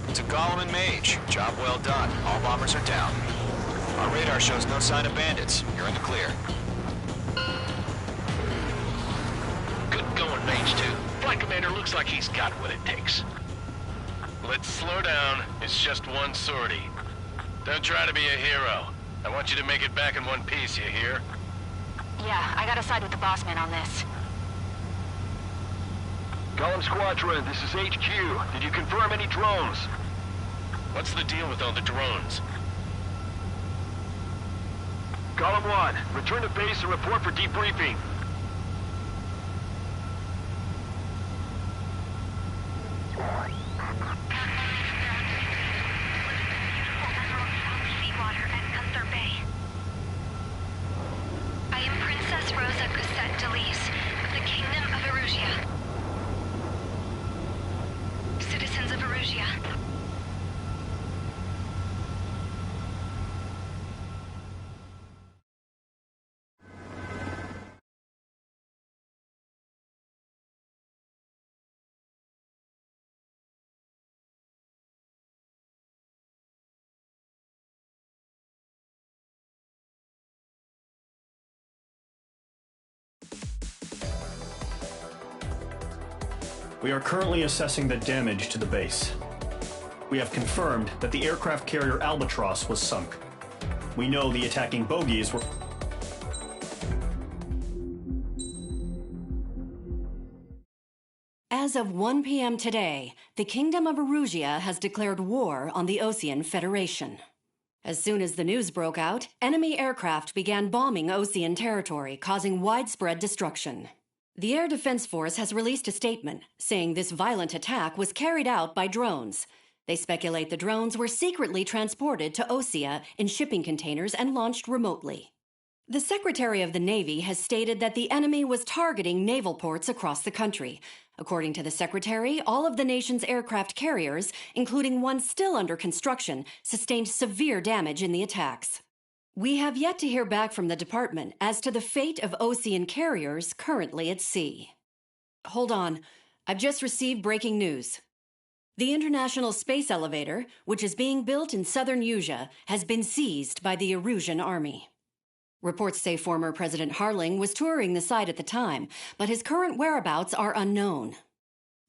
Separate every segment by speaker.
Speaker 1: It's a Golem and Mage. Job well done. All bombers are down. Our radar shows no sign of bandits. You're in the clear.
Speaker 2: Good going, Mage 2. Flight Commander looks like he's got what it takes.
Speaker 3: Let's slow down. It's just one sortie. Don't try to be a hero. I want you to make it back in one piece, you hear?
Speaker 4: Yeah, I gotta side with the boss man on this.
Speaker 2: Golem Squadron, this is HQ. Did you confirm any drones?
Speaker 3: What's the deal with all the drones?
Speaker 2: Golem 1, return to base and report for debriefing.
Speaker 4: I am Princess Rosa Gusset Delise of the Kingdom of Erusia. Citizens of Erusia.
Speaker 5: We are currently assessing the damage to the base. We have confirmed that the aircraft carrier Albatross was sunk. We know the attacking bogies were...
Speaker 6: As of 1 p.m. today, the Kingdom of Erusia has declared war on the Osean Federation. As soon as the news broke out, enemy aircraft began bombing Osean territory, causing widespread destruction. The Air Defense Force has released a statement saying this violent attack was carried out by drones. They speculate the drones were secretly transported to Osea in shipping containers and launched remotely. The Secretary of the Navy has stated that the enemy was targeting naval ports across the country. According to the Secretary, all of the nation's aircraft carriers, including one still under construction, sustained severe damage in the attacks. We have yet to hear back from the department as to the fate of Osean carriers currently at sea. Hold on. I've just received breaking news. The International Space Elevator, which is being built in southern Usea, has been seized by the Erusian army. Reports say former President Harling was touring the site at the time, but his current whereabouts are unknown.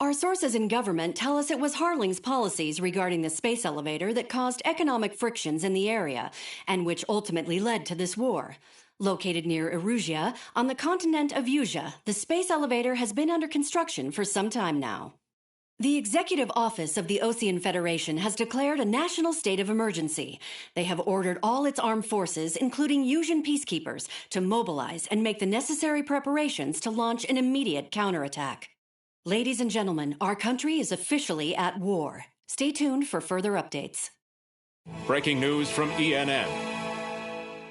Speaker 6: Our sources in government tell us it was Harling's policies regarding the space elevator that caused economic frictions in the area, and which ultimately led to this war. Located near Erusia, on the continent of Usea, the space elevator has been under construction for some time now. The Executive Office of the Osean Federation has declared a national state of emergency. They have ordered all its armed forces, including Usian peacekeepers, to mobilize and make the necessary preparations to launch an immediate counterattack. Ladies and gentlemen, our country is officially at war. Stay tuned for further updates.
Speaker 7: Breaking news from ENN.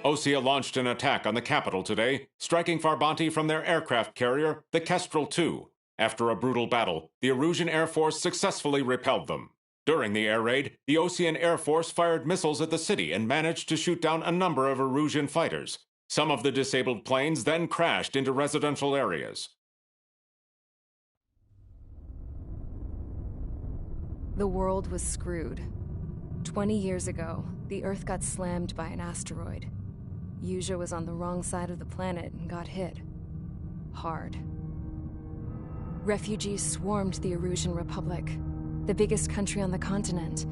Speaker 7: Osea launched an attack on the capital today, striking Farbanti from their aircraft carrier, the Kestrel II. After a brutal battle, the Erusian Air Force successfully repelled them. During the air raid, the Osean Air Force fired missiles at the city and managed to shoot down a number of Erusian fighters. Some of the disabled planes then crashed into residential areas.
Speaker 8: The world was screwed. 20 years ago, the Earth got slammed by an asteroid. Usea was on the wrong side of the planet and got hit. Hard. Refugees swarmed the Erusian Republic, the biggest country on the continent,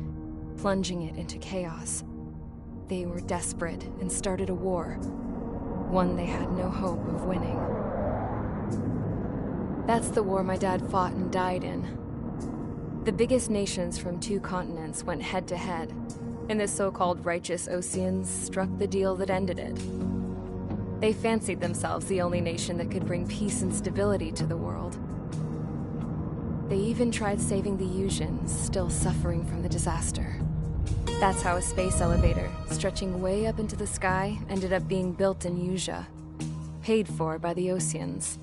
Speaker 8: plunging it into chaos. They were desperate and started a war, one they had no hope of winning. That's the war my dad fought and died in. The biggest nations from 2 continents went head-to-head, and the so-called righteous Oseans struck the deal that ended it. They fancied themselves the only nation that could bring peace and stability to the world. They even tried saving the Usians, still suffering from the disaster. That's how a space elevator, stretching way up into the sky, ended up being built in Usea, paid for by the Oseans.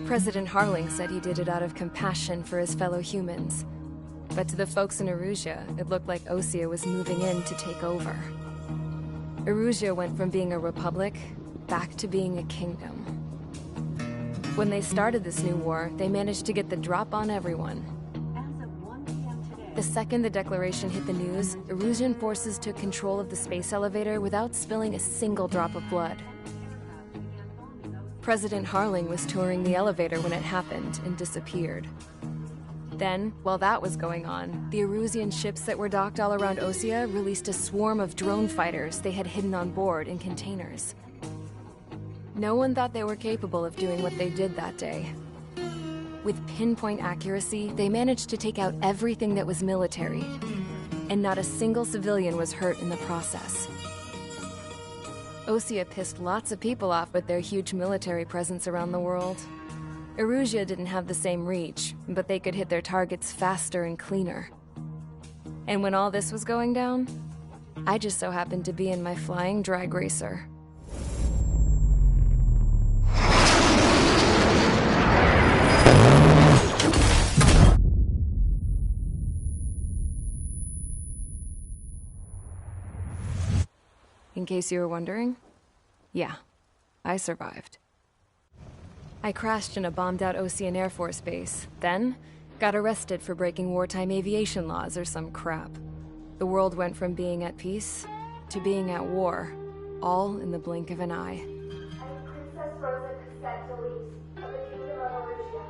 Speaker 8: President Harling said he did it out of compassion for his fellow humans. But to the folks in Erusia, it looked like Osea was moving in to take over. Erusia went from being a republic back to being a kingdom. When they started this new war, they managed to get the drop on everyone.
Speaker 6: As of 1 p.m. today,
Speaker 8: The second the declaration hit the news, Erusian forces took control of the space elevator without spilling a single drop of blood. President Harling was touring the elevator when it happened and disappeared. Then, while that was going on, the Erusian ships that were docked all around Osea released a swarm of drone fighters they had hidden on board in containers. No one thought they were capable of doing what they did that day. With pinpoint accuracy, they managed to take out everything that was military, and not a single civilian was hurt in the process. Osea pissed lots of people off with their huge military presence around the world. Erusia didn't have the same reach, but they could hit their targets faster and cleaner. And when all this was going down, I just so happened to be in my flying drag racer. In case you were wondering, yeah, I survived. I crashed in a bombed-out Osean Air Force base, then got arrested for breaking wartime aviation laws or some crap. The world went from being at peace to being at war, all in the blink of an eye.
Speaker 9: I'm Princess Rosa Cassette Delise of the Kingdom of Erusia.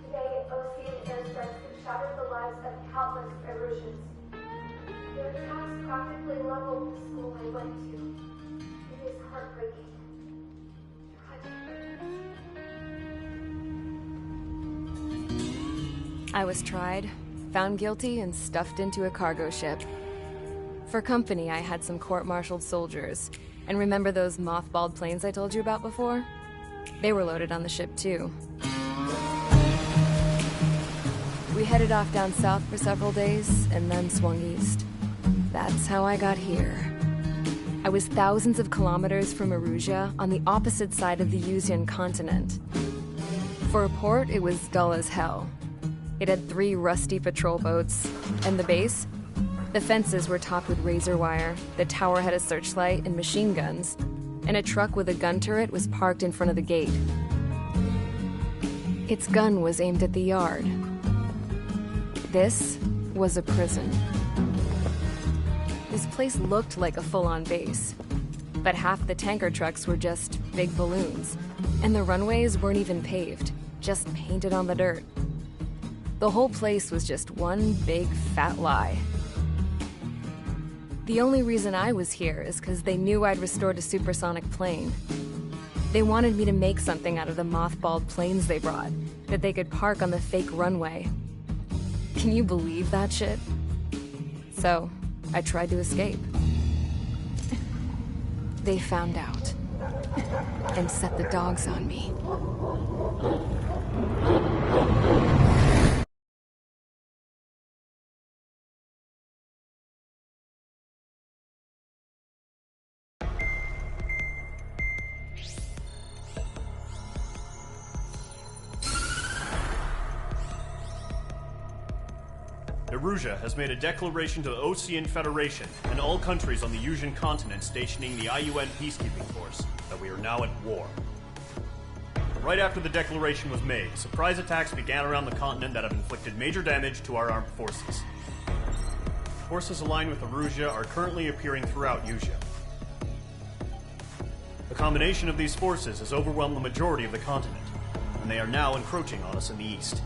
Speaker 9: Today, Osean airstrikes have shattered the lives of countless Erusians. Their attacks practically leveled the school I went to. It is heartbreaking.
Speaker 8: I was tried, found guilty, and stuffed into a cargo ship. For company, I had some court-martialed soldiers. And remember those mothballed planes I told you about before? They were loaded on the ship, too. We headed off down south for several days, and then swung east. That's how I got here. I was thousands of kilometers from Erusia, on the opposite side of the Usian continent. For a port, it was dull as hell. It had 3 rusty patrol boats, and the base? The fences were topped with razor wire, the tower had a searchlight and machine guns, and a truck with a gun turret was parked in front of the gate. Its gun was aimed at the yard. This was a prison. This place looked like a full-on base, but half the tanker trucks were just big balloons, and the runways weren't even paved, just painted on the dirt. The whole place was just one big fat lie. The only reason I was here is because they knew I'd restored a supersonic plane. They wanted me to make something out of the mothballed planes they brought, that they could park on the fake runway. Can you believe that shit? So, I tried to escape. They found out, and set the dogs on me.
Speaker 5: Erusia has made a declaration to the Osean Federation and all countries on the Usian continent stationing the IUN peacekeeping force that we are now at war. Right after the declaration was made, surprise attacks began around the continent that have inflicted major damage to our armed forces. Forces aligned with Erusia are currently appearing throughout Usia. The combination of these forces has overwhelmed the majority of the continent, and they are now encroaching on us in the east.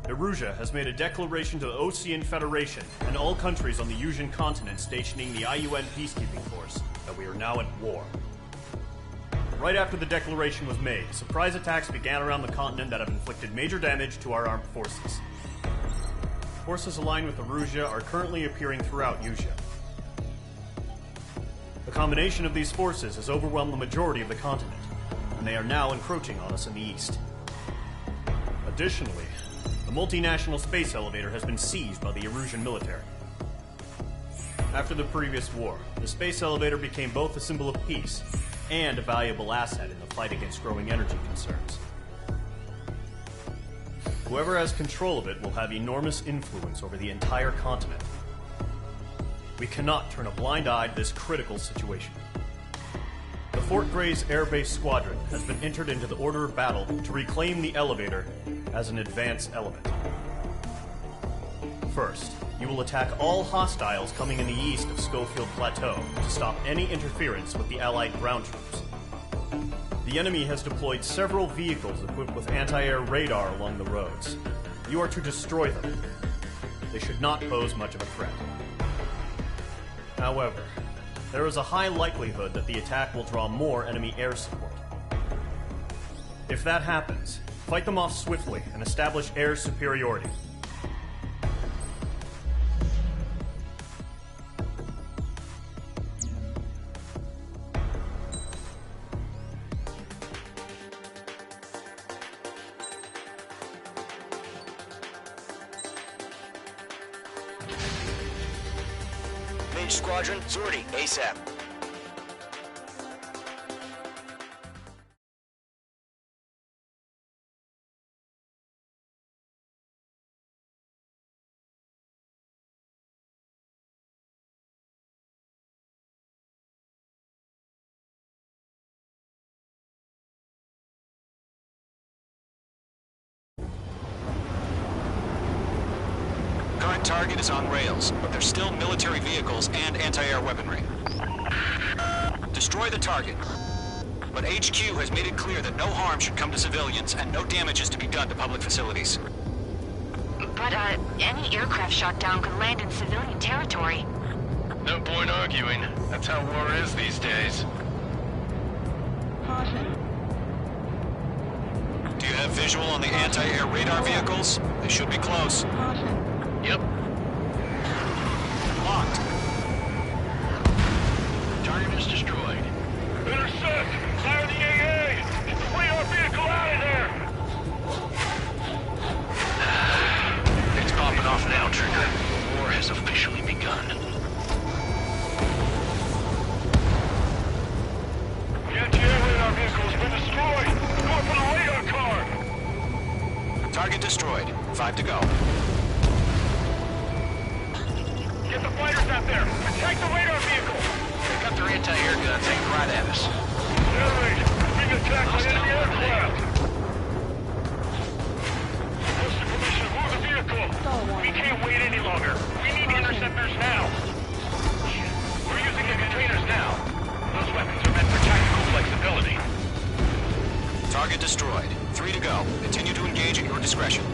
Speaker 5: Erusia has made a declaration to the Osean Federation and all countries on the Usian continent stationing the IUN peacekeeping force that we are now at war. Right after the declaration was made, surprise attacks began around the continent that have inflicted major damage to our armed forces. Forces aligned with Erusia are currently appearing throughout Usia. The combination of these forces has overwhelmed the majority of the continent, and they are now encroaching on us in the east. Additionally, the multinational space elevator has been seized by the Erusian military. After the previous war, the space elevator became both a symbol of peace and a valuable asset in the fight against growing energy concerns. Whoever has control of it will have enormous influence over the entire continent. We cannot turn a blind eye to this critical situation. The Fort Grays Air Base Squadron has been entered into the order of battle to reclaim the elevator as an advance element. First, you will attack all hostiles coming in the east of Schofield Plateau to stop any interference with the Allied ground troops. The enemy has deployed several vehicles equipped with anti-air radar along the roads. You are to destroy them. They should not pose much of a threat. However, there is a high likelihood that the attack will draw more enemy air support. If that happens, fight them off swiftly and establish air superiority.
Speaker 1: Mage Squadron, sortie, ASAP. Current target is on rails, but there's still military vehicles and anti-air weaponry. Destroy the target. But HQ has made it clear that no harm should come to civilians and no damage is to be done to public facilities.
Speaker 10: But, any aircraft shot down could land in civilian territory.
Speaker 3: No point arguing. That's how war is these days.
Speaker 1: Do you have visual on the anti-air radar vehicles? They should be close.
Speaker 3: Yep.
Speaker 1: Locked.
Speaker 2: Target is destroyed. Intercept! Fire the AA! Get the radar vehicle out of there! It's popping off now, Trigger. War has officially begun. The anti-air radar vehicle has been destroyed! Go for the radar car!
Speaker 1: Target destroyed. 5 to go.
Speaker 2: Get the fighters out there! Attack the radar vehicle! They got their anti-air guns aimed right at us. Air raid! Being attacked by enemy aircraft! What's the permission? Move the vehicle! We can't wait any longer. We need interceptors now. We're using the containers now. Those weapons are meant for tactical flexibility.
Speaker 1: Target destroyed. 3 to go. Continue to engage at your discretion.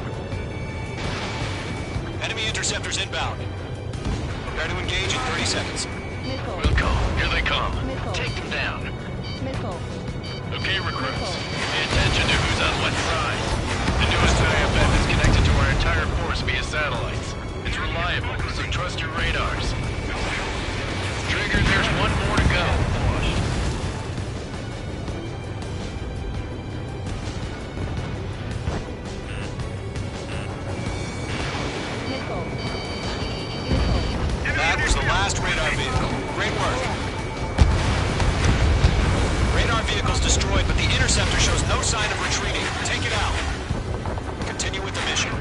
Speaker 1: Enemy interceptors inbound. Prepare to engage in 30 seconds.
Speaker 2: Wilco, here they come. Take them down.
Speaker 3: Okay, recruits. Pay attention to who's on what side. The newest IFF is connected to our entire force via satellites. It's reliable, so trust your radars.
Speaker 2: Trigger, there's one more to go.
Speaker 1: That was the last radar vehicle. Great work. Radar vehicle's destroyed, but the interceptor shows no sign of retreating. Take it out. Continue with the mission.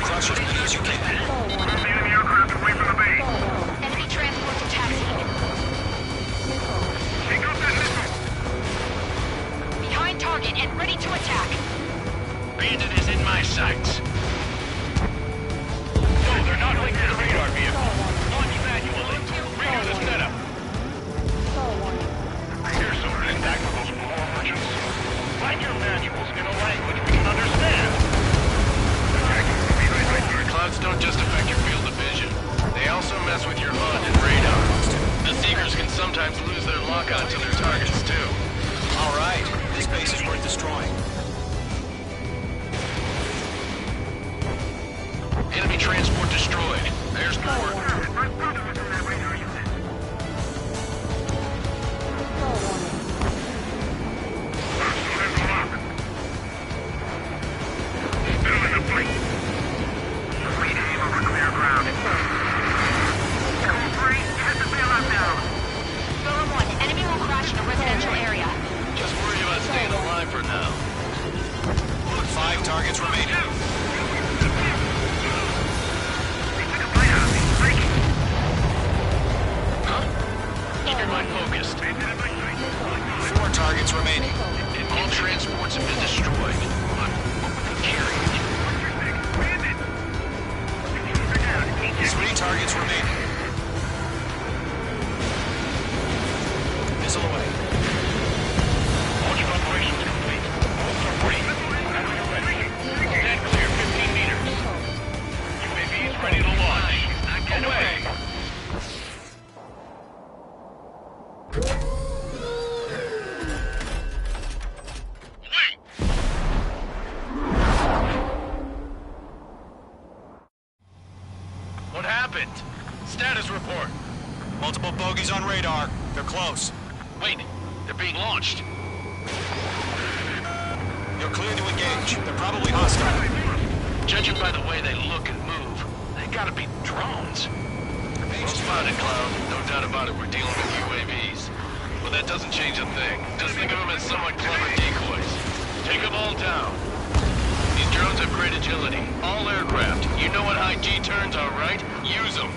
Speaker 1: Crush as many as you can.
Speaker 2: Enemy aircraft away from the base.
Speaker 10: Enemy transport to taxiing.
Speaker 2: Take out that missile.
Speaker 10: Behind target and ready to attack.
Speaker 2: Bandit is in my sights. No, they're not linked to the radar vehicle. Launch manually. Redo the setup. Here's some tactical support merchants. Write your manuals in a language we can understand.
Speaker 3: Clouds don't just affect your field of vision. They also mess with your HUD and radar. The Seekers can sometimes lose their lock-on to their targets, too.
Speaker 1: All right. This base is worth destroying.
Speaker 2: Enemy transport destroyed. There's more.
Speaker 1: targets remaining.
Speaker 2: Keep your mind focused.
Speaker 1: 4 targets remaining.
Speaker 2: All transports have been destroyed. Carry.
Speaker 1: 3 targets remaining. Missile away.
Speaker 2: Launch operations complete. Bolts are free. Stand clear 15 meters. UAVs ready to launch. Away.
Speaker 3: What happened? Status report.
Speaker 1: Multiple bogies on radar. They're close.
Speaker 2: Wait, they're being launched.
Speaker 1: You're clear to engage. They're probably hostile.
Speaker 2: Judging by the way they look and move, they gotta be drones.
Speaker 3: Well spotted, Cloud. No doubt about it, we're dealing with UAVs. But that doesn't change a thing. Just think of them as somewhat clever decoys. Take them all down. These drones have great agility. All aircraft. You know what high G turns are, right? Use them.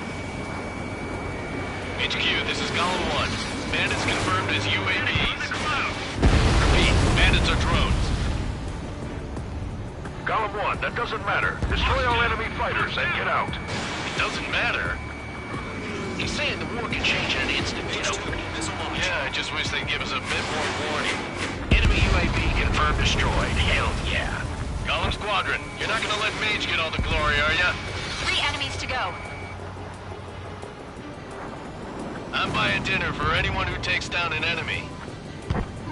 Speaker 3: HQ, this is Golem 1. Bandits confirmed as UAVs. Repeat, bandits are drones.
Speaker 2: Golem 1, that doesn't matter. Destroy all enemy fighters and get out.
Speaker 3: It doesn't matter.
Speaker 2: He's saying the war can change in an instant, you know.
Speaker 3: Yeah, I just wish they'd give us a bit more warning.
Speaker 2: Enemy UAV confirmed destroyed. Hell yeah.
Speaker 3: Golem Squadron, you're not gonna let Mage get all the glory, are ya?
Speaker 10: 3 enemies to go.
Speaker 3: I'm buying dinner for anyone who takes down an enemy.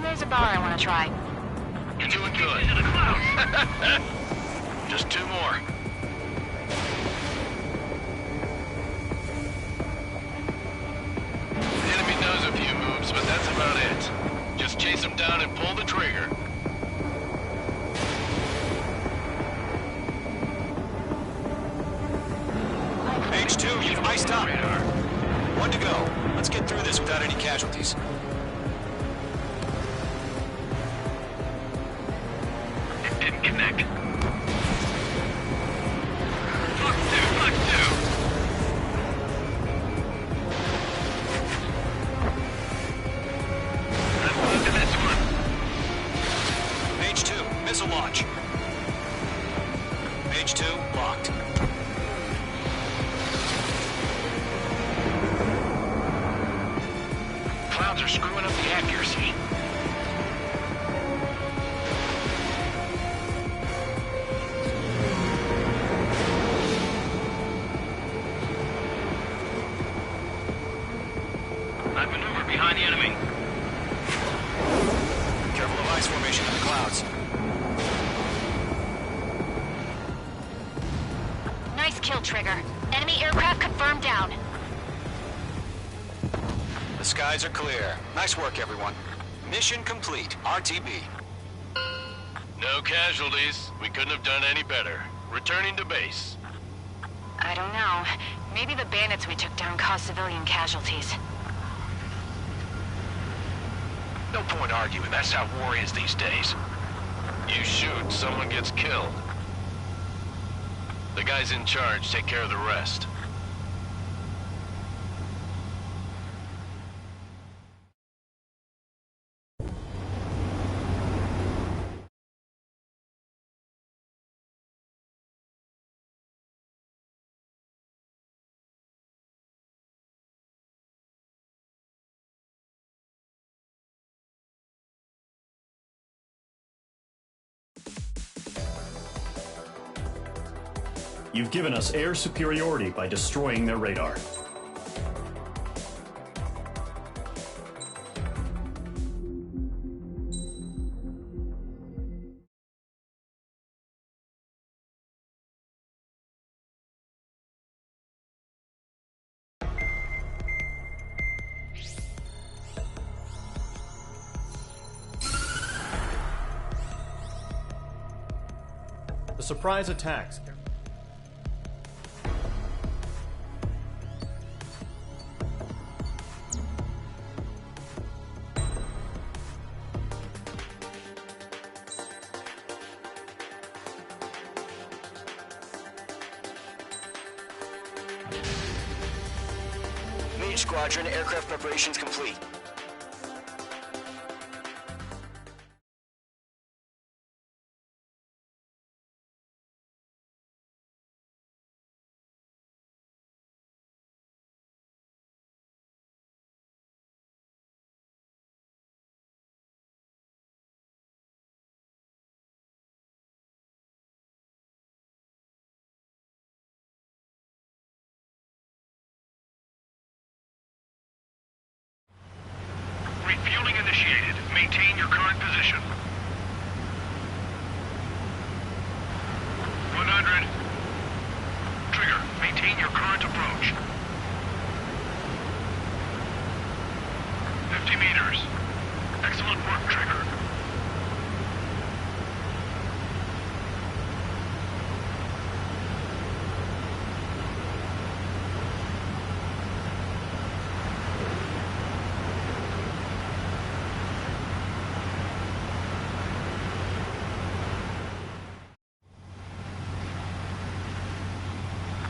Speaker 10: There's a bar I want to try.
Speaker 3: You're doing good. Just 2 more. The enemy knows a few moves, but that's about it. Just chase them down and pull the trigger.
Speaker 1: H2, you've iced up. 1 to go. Let's get through this without any casualties.
Speaker 2: It didn't connect. Fuck 2. Let's move to this one.
Speaker 1: H2, missile launch. H2, locked.
Speaker 2: Clouds are screwing up the accuracy. I've maneuvered behind the enemy.
Speaker 1: Careful of ice formation in the clouds.
Speaker 10: Nice kill, Trigger. Enemy aircraft confirmed down.
Speaker 1: The skies are clear. Nice work, everyone. Mission complete. RTB.
Speaker 3: No casualties. We couldn't have done any better. Returning to base.
Speaker 10: I don't know. Maybe the bandits we took down caused civilian casualties.
Speaker 2: No point arguing. That's how war is these days.
Speaker 3: You shoot, someone gets killed. The guys in charge take care of the rest.
Speaker 5: You've given us air superiority by destroying their radar. The surprise attacks.
Speaker 1: Squadron, aircraft preparations complete.
Speaker 2: Refueling initiated. Maintain your current position. 100. Trigger, maintain your current approach. 50 meters. Excellent work, Trigger.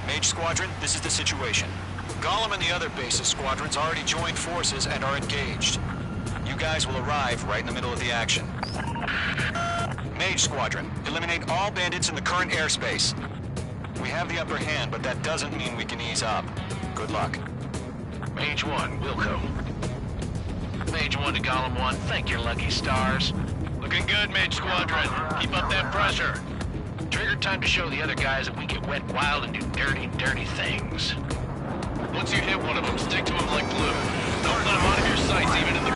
Speaker 1: Mage Squadron, this is the situation. Gollum and the other bases squadrons already joined forces and are engaged. You guys will arrive right in the middle of the action. Mage Squadron, eliminate all bandits in the current airspace. We have the upper hand, but that doesn't mean we can ease up. Good luck.
Speaker 2: Mage 1, Wilco. Mage 1 to Gollum 1, thank your lucky stars.
Speaker 3: Looking good, Mage Squadron. Keep up that pressure.
Speaker 2: Trigger, time to show the other guys that we get wet wild and do dirty, dirty things.
Speaker 3: Once you hit one of them, stick to them like glue. Don't let them out of your sights even in the...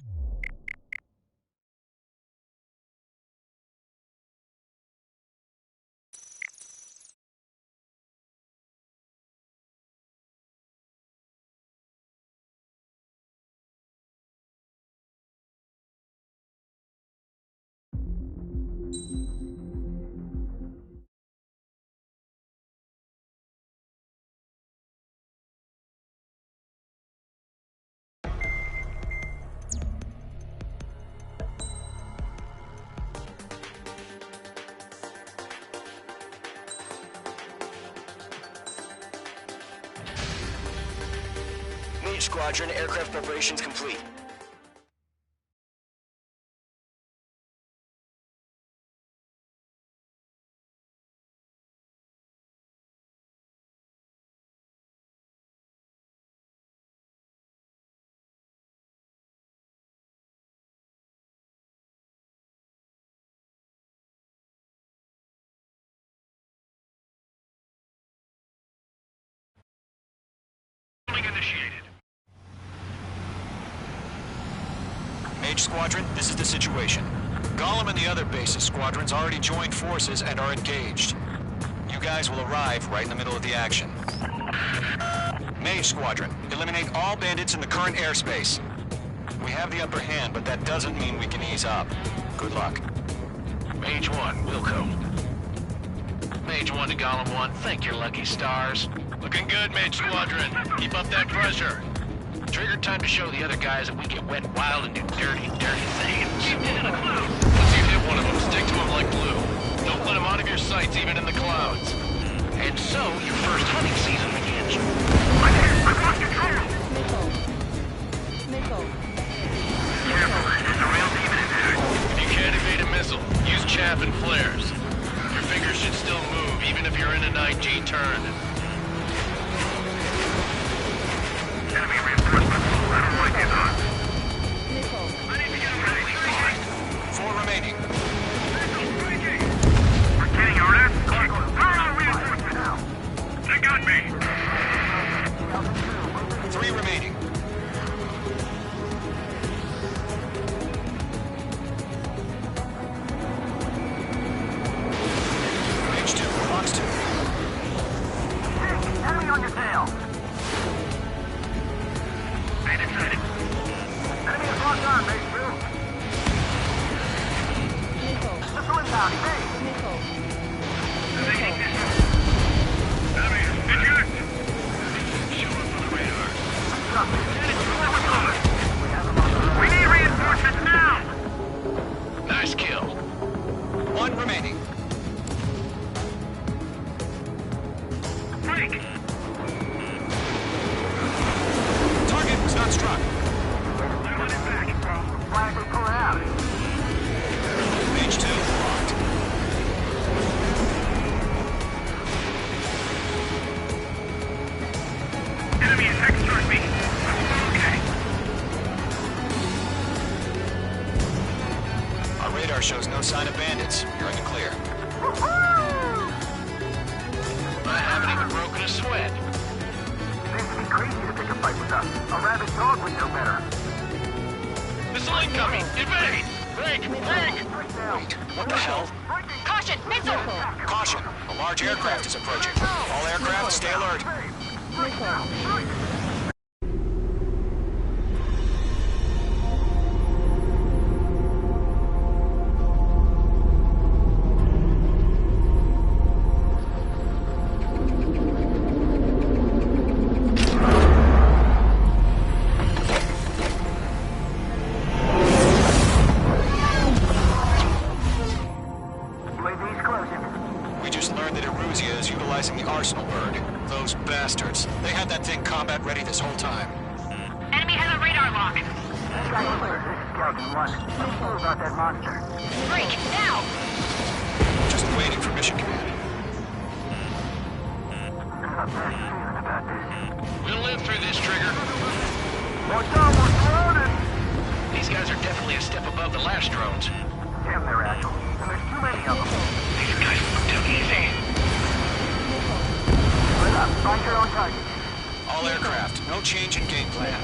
Speaker 1: Mage Squadron, aircraft preparations complete.
Speaker 2: Initiated.
Speaker 1: Mage Squadron, this is the situation. Gollum and the other bases squadrons already joined forces and are engaged. You guys will arrive right in the middle of the action. Mage Squadron, eliminate all bandits in the current airspace. We have the upper hand, but that doesn't mean we can ease up. Good luck.
Speaker 2: Mage 1, Wilco. Mage 1 to Gollum 1, thank your lucky stars.
Speaker 3: Looking good, Mage Squadron. Keep up that pressure.
Speaker 2: Trigger, time to show the other guys that we get wet wild and do dirty, dirty things.
Speaker 3: Once you hit one of them, stick to them like glue. Don't let them out of your sights even in the clouds.
Speaker 2: And so, your first hunting season begins.
Speaker 3: I've lost control! There's a real demon in there. If you can't evade a missile, use chaff and flares. Your fingers should still move, even if you're in an IG turn. Enemy reinforcements. I don't like it, huh? I need to get them ready.
Speaker 1: 4 remaining.
Speaker 3: We're getting orders. Where are our reinforcements now? They got me.
Speaker 1: 3 remaining. Mage 2, Fox 2.
Speaker 3: Enemy on your tail. Bandit sighted. Enemy is locked on, Mage 2. Missile inbound, engage. Evading missile. Enemy, eject. Show up on the radar. We need reinforcements now.
Speaker 2: Nice kill.
Speaker 1: 1 remaining.
Speaker 3: Break.
Speaker 1: Target was not
Speaker 2: dog would know better.
Speaker 3: Missile incoming! Evade!
Speaker 2: Break!
Speaker 1: Wait, what the hell?
Speaker 10: Caution! Missile!
Speaker 1: Caution! A large aircraft is approaching. All aircraft, stay alert.
Speaker 2: UAV's closing.
Speaker 1: We just learned that Eruzia is utilizing the Arsenal bird. Those bastards. They had that thing combat ready this whole time.
Speaker 10: Enemy has a radar lock.
Speaker 2: This is Scout 1. What's cool about that monster?
Speaker 10: Break! Now!
Speaker 1: Just waiting for mission command.
Speaker 2: Not bad feeling about this.
Speaker 3: We'll live through this, Trigger.
Speaker 2: Watch out, we're surrounded!
Speaker 3: These guys are definitely a step above the last drones.
Speaker 2: Damn, they're agile. And there's too many of them.
Speaker 3: These guys look too easy.
Speaker 2: Split up. Find your own target.
Speaker 1: All aircraft, no change in game plan.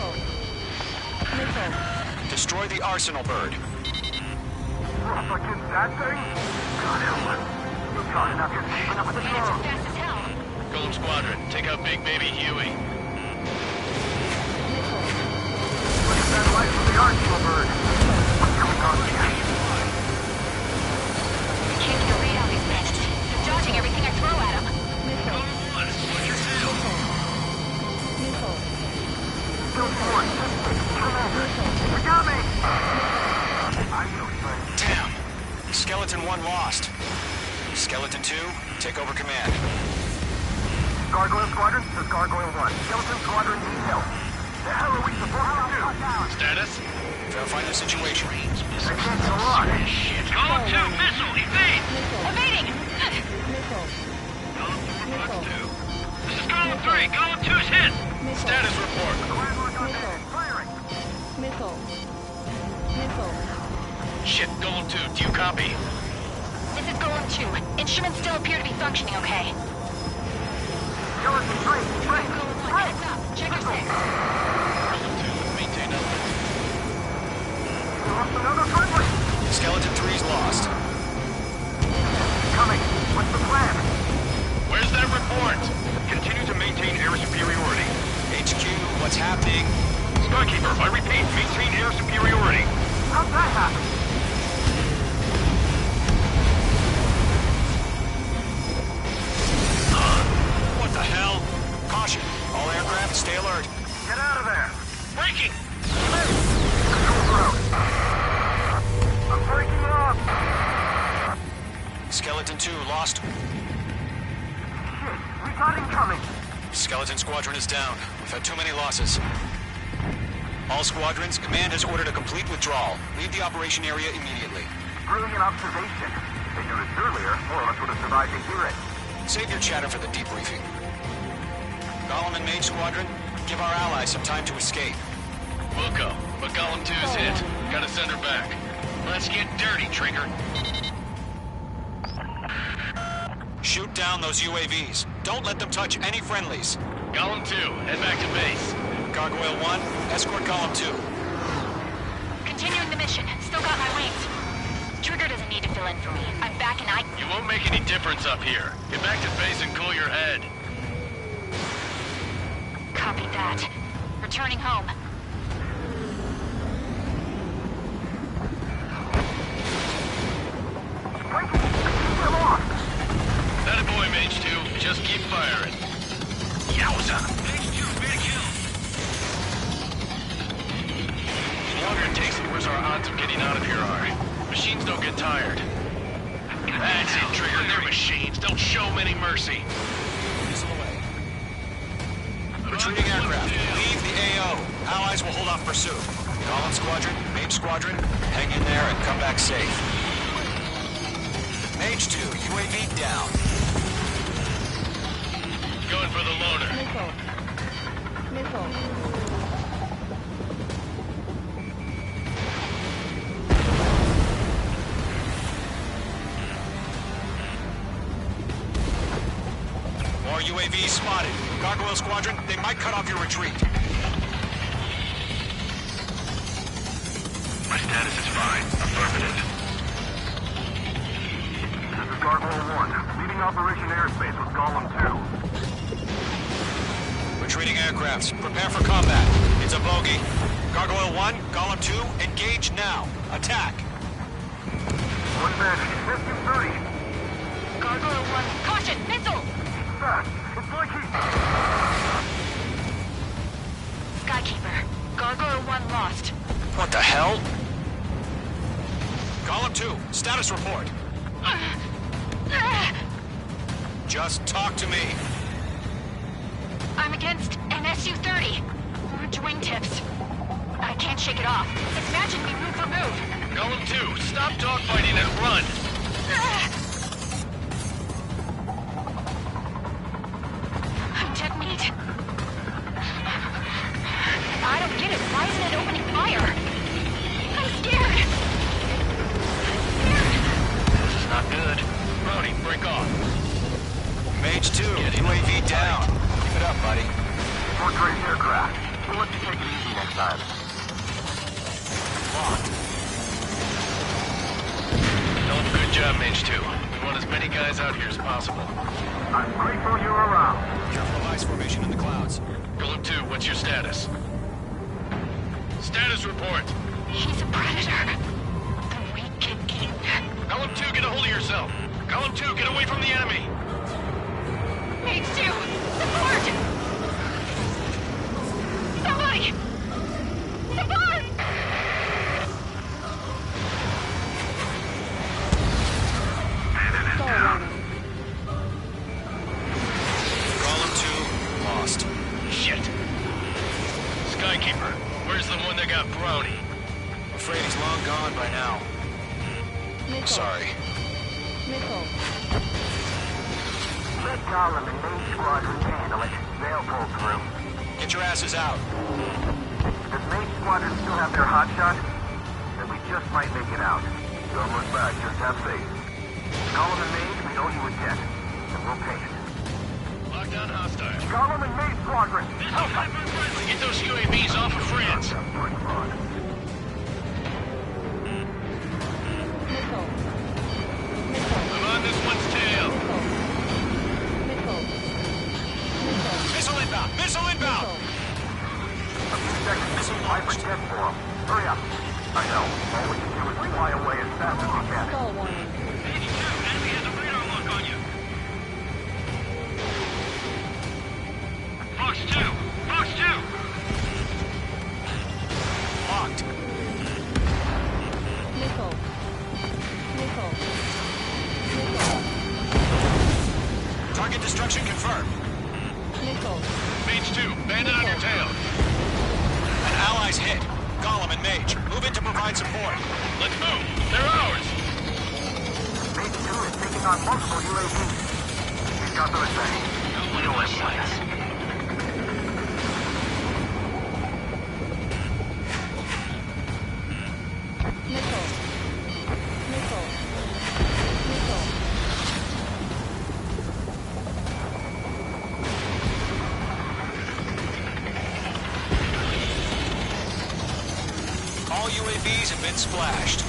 Speaker 1: Destroy the Arsenal bird.
Speaker 2: Up against that thing? God help us. You're caught enough here keeping up with the drone.
Speaker 10: Fast as hell.
Speaker 3: Golem Squadron, take out Big Baby Huey.
Speaker 2: Look at that light from the Arsenal bird. What's going on here?
Speaker 10: Can't get a read on these bandits. They're dodging everything I throw at them.
Speaker 2: Still forward. Commander. You got me! I'm so sorry.
Speaker 1: Damn. Skeleton 1 lost. Skeleton 2, take over command.
Speaker 2: Gargoyle Squadron, this is Gargoyle 1. Skeleton Squadron needs help. The hell are we supposed to do?
Speaker 3: Status?
Speaker 1: Verify the situation.
Speaker 2: They can't go on.
Speaker 3: Shit. Golem 2, missile, evade!
Speaker 10: Evading!
Speaker 3: This is Golem 3, Golem 2's hit! Status report.
Speaker 2: Firing.
Speaker 3: Shit, Golem 2, do you copy?
Speaker 10: This is Golem 2. Instruments still appear to be functioning okay.
Speaker 2: Skeleton 3, straight.
Speaker 10: Golem 1, heads up. Check your six.
Speaker 3: Golem 2, maintain elements.
Speaker 2: We lost another friendly.
Speaker 1: Skeleton 3's lost.
Speaker 2: Coming. What's the plan?
Speaker 3: Where's that report?
Speaker 2: Continue to maintain air superiority.
Speaker 1: HQ, what's happening?
Speaker 2: Skykeeper, I repeat, maintain air superiority. How'd that happen?
Speaker 1: What the hell? Caution. All aircraft, stay alert.
Speaker 2: Get out of there.
Speaker 3: Breaking!
Speaker 2: Control ground. I'm breaking off.
Speaker 1: Skeleton 2 lost.
Speaker 2: Shit, we got incoming.
Speaker 1: Skeleton Squadron is down. We've had too many losses. All squadrons, command has ordered a complete withdrawal. Leave the operation area immediately.
Speaker 2: Brilliant observation. If they knew this earlier, more of us would have survived to hear it.
Speaker 1: Save your chatter for the debriefing. Golem and Mage Squadron, give our allies some time to escape.
Speaker 3: We'll go, but Golem 2's hit. Gotta send her back. Let's get dirty, Trigger.
Speaker 1: Shoot down those UAVs. Don't let them touch any friendlies.
Speaker 3: Golem 2, head back to base.
Speaker 1: Gargoyle 1, escort Golem 2.
Speaker 10: Continuing the mission. Still got my wings. Trigger doesn't need to fill in for me. I'm back and I...
Speaker 3: You won't make any difference up here. Get back to base and cool your head.
Speaker 10: Copy that. Returning home.
Speaker 2: Come on.
Speaker 3: That a boy, Mage 2. Just keep firing. Yowza! Mage 2, big kill. The longer it takes, the worse our odds of getting out of here are. Machines don't get tired. That's it, Trigger. They're machines. Don't show them any mercy.
Speaker 1: Missile away. Retreating aircraft. Leave the AO. Allies will hold off pursuit. Golem Squadron, Mage Squadron, hang in there and come back safe. Mage 2, UAV down.
Speaker 3: Going for the loader.
Speaker 1: More UAVs spotted. Gargoyle Squadron, they might cut off your retreat.
Speaker 2: Status is fine. Affirmative. This is Gargoyle 1. Leading Operation Airspace with Golem 2.
Speaker 1: Retreating aircrafts. Prepare for combat. It's a bogey. Gargoyle 1, Golem 2, engage now. Attack.
Speaker 2: One Vantage. SU-30.
Speaker 10: Gargoyle 1, caution! Missile!
Speaker 2: Fast. It's like he's...
Speaker 10: Skykeeper, Gargoyle 1 lost.
Speaker 1: What the hell? Golem 2, status report. Just talk to me.
Speaker 10: I'm against an Su-30. Orange wingtips. I can't shake it off. It's matching me move for move.
Speaker 3: Golem 2, stop dogfighting and run!
Speaker 10: I'm dead meat. I don't get it. Why isn't it opening fire? I'm scared.
Speaker 3: This is not good. Brody, break off.
Speaker 1: Mage 2, UAV down. Keep it up, buddy.
Speaker 2: Portrait aircraft. We'll let you take it easy next time.
Speaker 1: Locked.
Speaker 3: Good job, Mage 2. We want as many guys out here as possible.
Speaker 2: I'm grateful you're around.
Speaker 1: Careful of ice formation in the clouds.
Speaker 3: Golem 2, what's your status? Status report.
Speaker 10: He's a predator. The weak Kid King.
Speaker 3: Golem 2, get a hold of yourself. Golem 2, get away from the enemy.
Speaker 10: Mage 2, support! Somebody! Support!
Speaker 1: Golem 2, lost.
Speaker 3: Shit. Skykeeper, where's the one that got Brownie?
Speaker 1: Afraid he's long gone by now. Sorry.
Speaker 2: Let Golem and Main Squadron handle it. They'll pull through.
Speaker 1: Get your asses out.
Speaker 2: Does Main Squadron still have their hotshot? Then we just might make it out. Don't look back, just have faith. Golem and Main, we owe you a debt. And we'll pay it.
Speaker 3: Lockdown hostile.
Speaker 2: Golem and Main Squadron!
Speaker 3: Get those UAVs off of France. I'm on this one's tail.
Speaker 1: Missile inbound! Missile inbound!
Speaker 2: A few seconds missile launch. Jet for him. Hurry up. I know. All we can do is fly away as fast as we can. 82, enemy has a radar lock on you. Fox 2! Fox 2!
Speaker 1: Locked. Target destruction confirmed.
Speaker 3: Mage 2, bandit on your tail.
Speaker 1: An ally's hit. Golem and Mage, move in to provide support.
Speaker 3: Let's move. They're ours.
Speaker 2: Mage 2 is taking on multiple UAVs. He's got those things. We don't have plans.
Speaker 1: All UAVs have been splashed.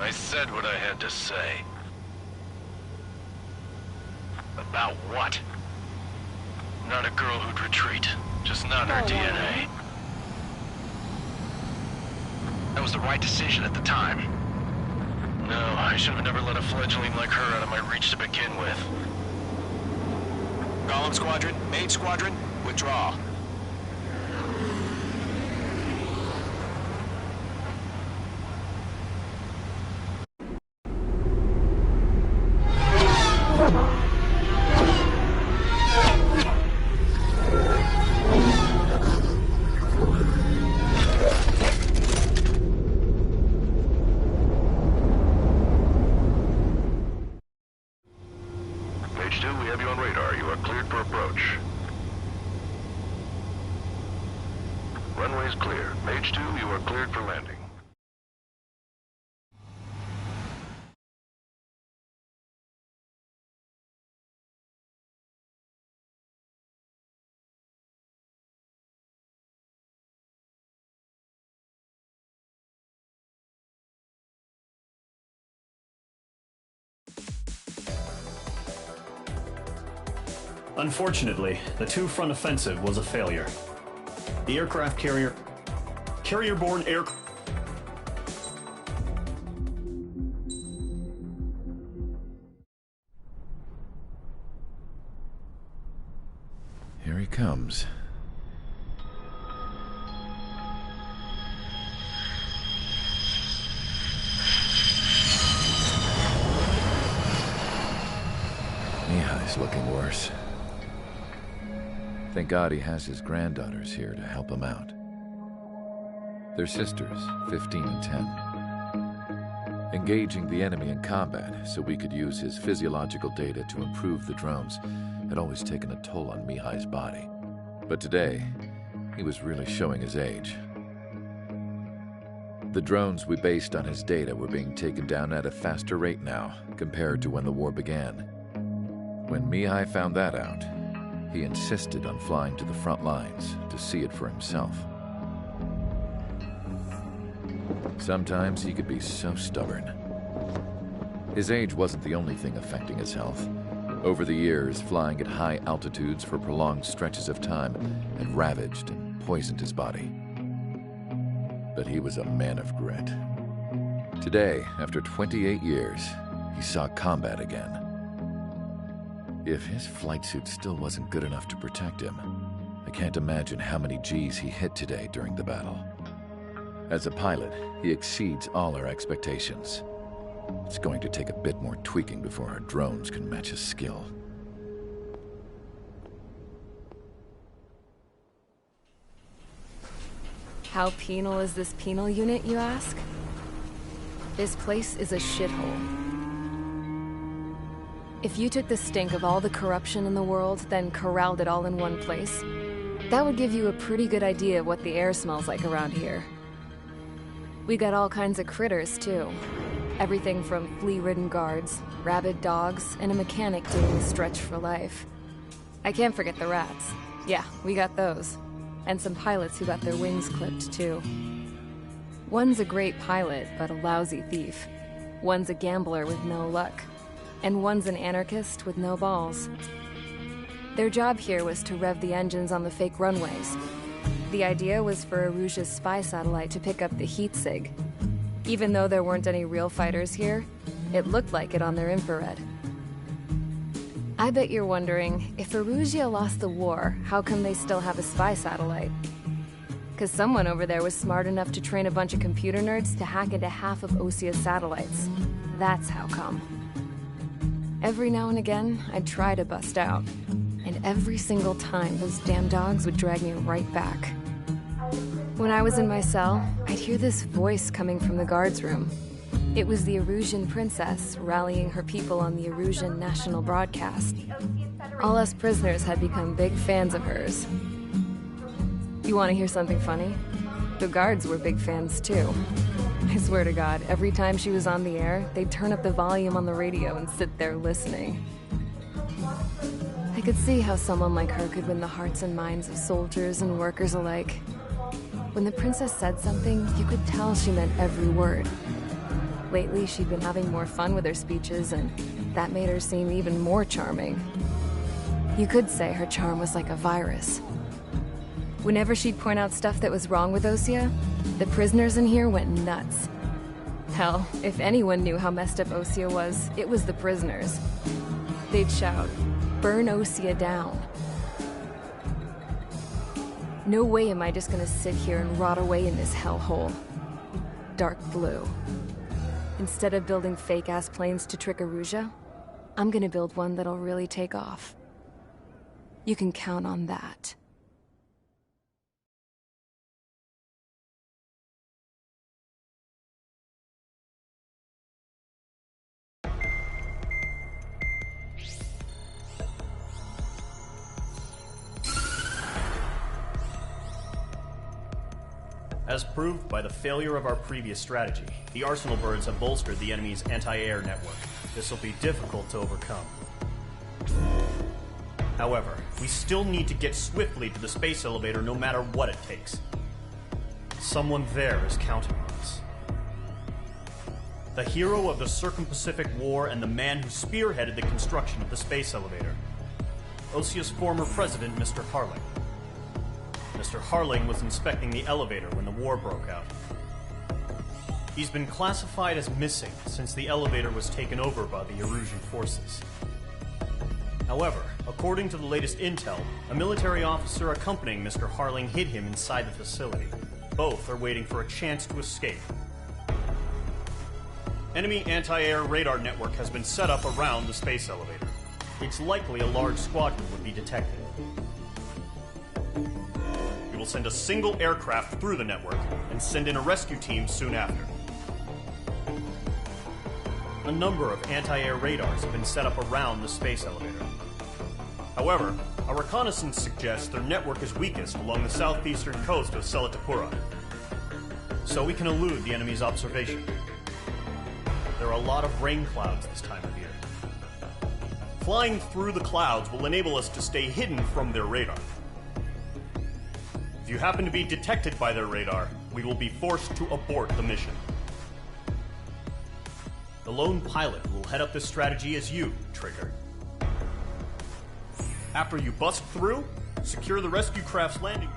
Speaker 3: I said what I had to say. About what? Not a girl who'd retreat. Just not her DNA.
Speaker 1: That was the right decision at the time.
Speaker 3: No, I should have never let a fledgling like her out of my reach to begin with.
Speaker 1: Golem Squadron, Mage Squadron, withdraw.
Speaker 2: Mage 2, we have you on radar. You are cleared for approach. Runway is clear. Mage 2, you are cleared for landing.
Speaker 5: Unfortunately, the two-front offensive was a failure. The aircraft carrier-borne air...
Speaker 11: Here he comes. Mihai's looking worse. Thank God he has his granddaughters here to help him out. They're sisters, 15 and 10. Engaging the enemy in combat so we could use his physiological data to improve the drones had always taken a toll on Mihai's body. But today, he was really showing his age. The drones we based on his data were being taken down at a faster rate now compared to when the war began. When Mihai found that out, he insisted on flying to the front lines to see it for himself. Sometimes he could be so stubborn. His age wasn't the only thing affecting his health. Over the years, flying at high altitudes for prolonged stretches of time had ravaged and poisoned his body. But he was a man of grit. Today, after 28 years, he saw combat again. If his flight suit still wasn't good enough to protect him, I can't imagine how many G's he hit today during the battle. As a pilot, he exceeds all our expectations. It's going to take a bit more tweaking before our drones can match his skill.
Speaker 8: How penal is this penal unit, you ask? This place is a shithole. If you took the stink of all the corruption in the world, then corralled it all in one place, that would give you a pretty good idea of what the air smells like around here. We got all kinds of critters, too. Everything from flea-ridden guards, rabid dogs, and a mechanic doing a stretch for life. I can't forget the rats. Yeah, we got those. And some pilots who got their wings clipped, too. One's a great pilot, but a lousy thief. One's a gambler with no luck. And one's an anarchist with no balls. Their job here was to rev the engines on the fake runways. The idea was for Erusia's spy satellite to pick up the heat sig. Even though there weren't any real fighters here, it looked like it on their infrared. I bet you're wondering, if Erusia lost the war, how come they still have a spy satellite? 'Cause someone over there was smart enough to train a bunch of computer nerds to hack into half of Osia's satellites. That's how come. Every now and again, I'd try to bust out. And every single time, those damn dogs would drag me right back. When I was in my cell, I'd hear this voice coming from the guards room. It was the Erusian princess rallying her people on the Erusian national broadcast. All us prisoners had become big fans of hers. You want to hear something funny? The guards were big fans too. I swear to God, every time she was on the air, they'd turn up the volume on the radio and sit there listening. I could see how someone like her could win the hearts and minds of soldiers and workers alike. When the princess said something, you could tell she meant every word. Lately, she'd been having more fun with her speeches, and that made her seem even more charming. You could say her charm was like a virus. Whenever she'd point out stuff that was wrong with Osia, the prisoners in here went nuts. Hell, if anyone knew how messed up Osia was, it was the prisoners. They'd shout, "Burn Osia down." No way am I just gonna sit here and rot away in this hellhole. Dark blue. Instead of building fake-ass planes to trick Erusia, I'm gonna build one that'll really take off. You can count on that.
Speaker 5: As proved by the failure of our previous strategy, the Arsenal birds have bolstered the enemy's anti-air network. This will be difficult to overcome. However, we still need to get swiftly to the space elevator no matter what it takes. Someone there is counting on us. The hero of the Circum-Pacific War and the man who spearheaded the construction of the space elevator. Osia's former president, Mr. Harling. Mr. Harling was inspecting the elevator when the war broke out. He's been classified as missing since the elevator was taken over by the Erusian forces. However, according to the latest intel, a military officer accompanying Mr. Harling hid him inside the facility. Both are waiting for a chance to escape. Enemy anti-air radar network has been set up around the space elevator. It's likely a large squadron would be detected. We will send a single aircraft through the network and send in a rescue team soon after. A number of anti-air radars have been set up around the space elevator. However, our reconnaissance suggests their network is weakest along the southeastern coast of Selatapura, so we can elude the enemy's observation. There are a lot of rain clouds this time of year. Flying through the clouds will enable us to stay hidden from their radar. If you happen to be detected by their radar, we will be forced to abort the mission. The lone pilot who will head up this strategy is you, Trigger. After you bust through, secure the rescue craft's landing.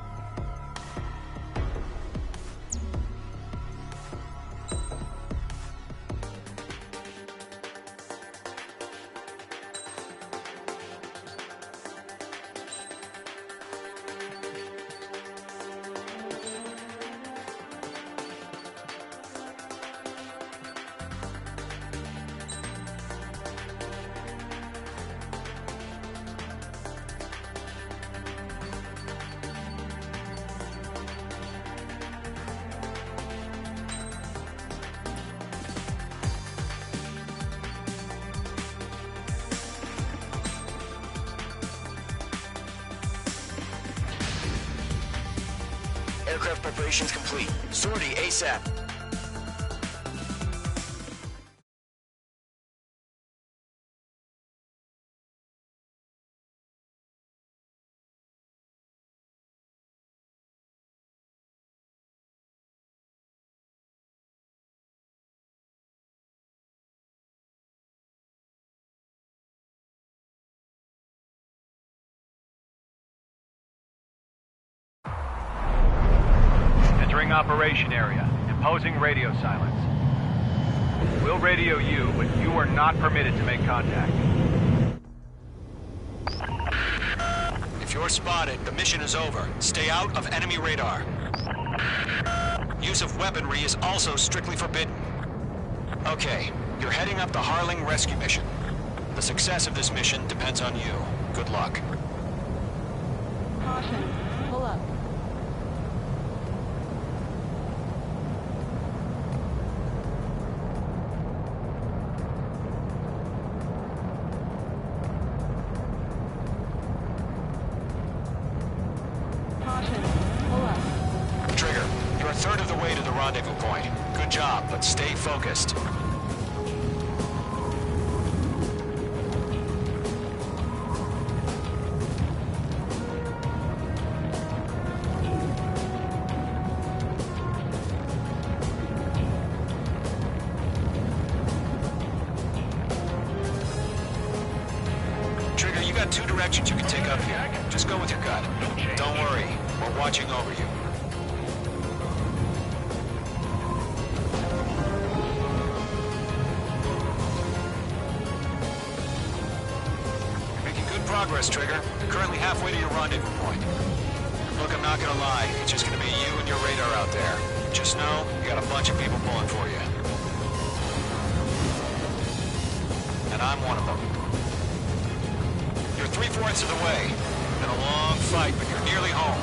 Speaker 1: Aircraft preparations complete. Sortie ASAP.
Speaker 12: Entering operation area. Imposing radio silence. We'll radio you, but you are not permitted to make contact.
Speaker 1: If you're spotted, the mission is over. Stay out of enemy radar. Use of weaponry is also strictly forbidden. Okay, you're heading up the Harling rescue mission. The success of this mission depends on you. Good luck.
Speaker 13: Caution. Pull up.
Speaker 1: Trigger, you're a third of the way to the rendezvous point. Good job, but stay focused. Trigger, you got two directions you can take up here. Just go with your gut. Don't worry, we're watching over you. You're making good progress, Trigger. You're currently halfway to your rendezvous point. Look, I'm not gonna lie. It's just gonna be you and your radar out there. Just know, you got a bunch of people pulling for you. And I'm one of them. You're 3/4 of the way. Been a long fight, but you're nearly home.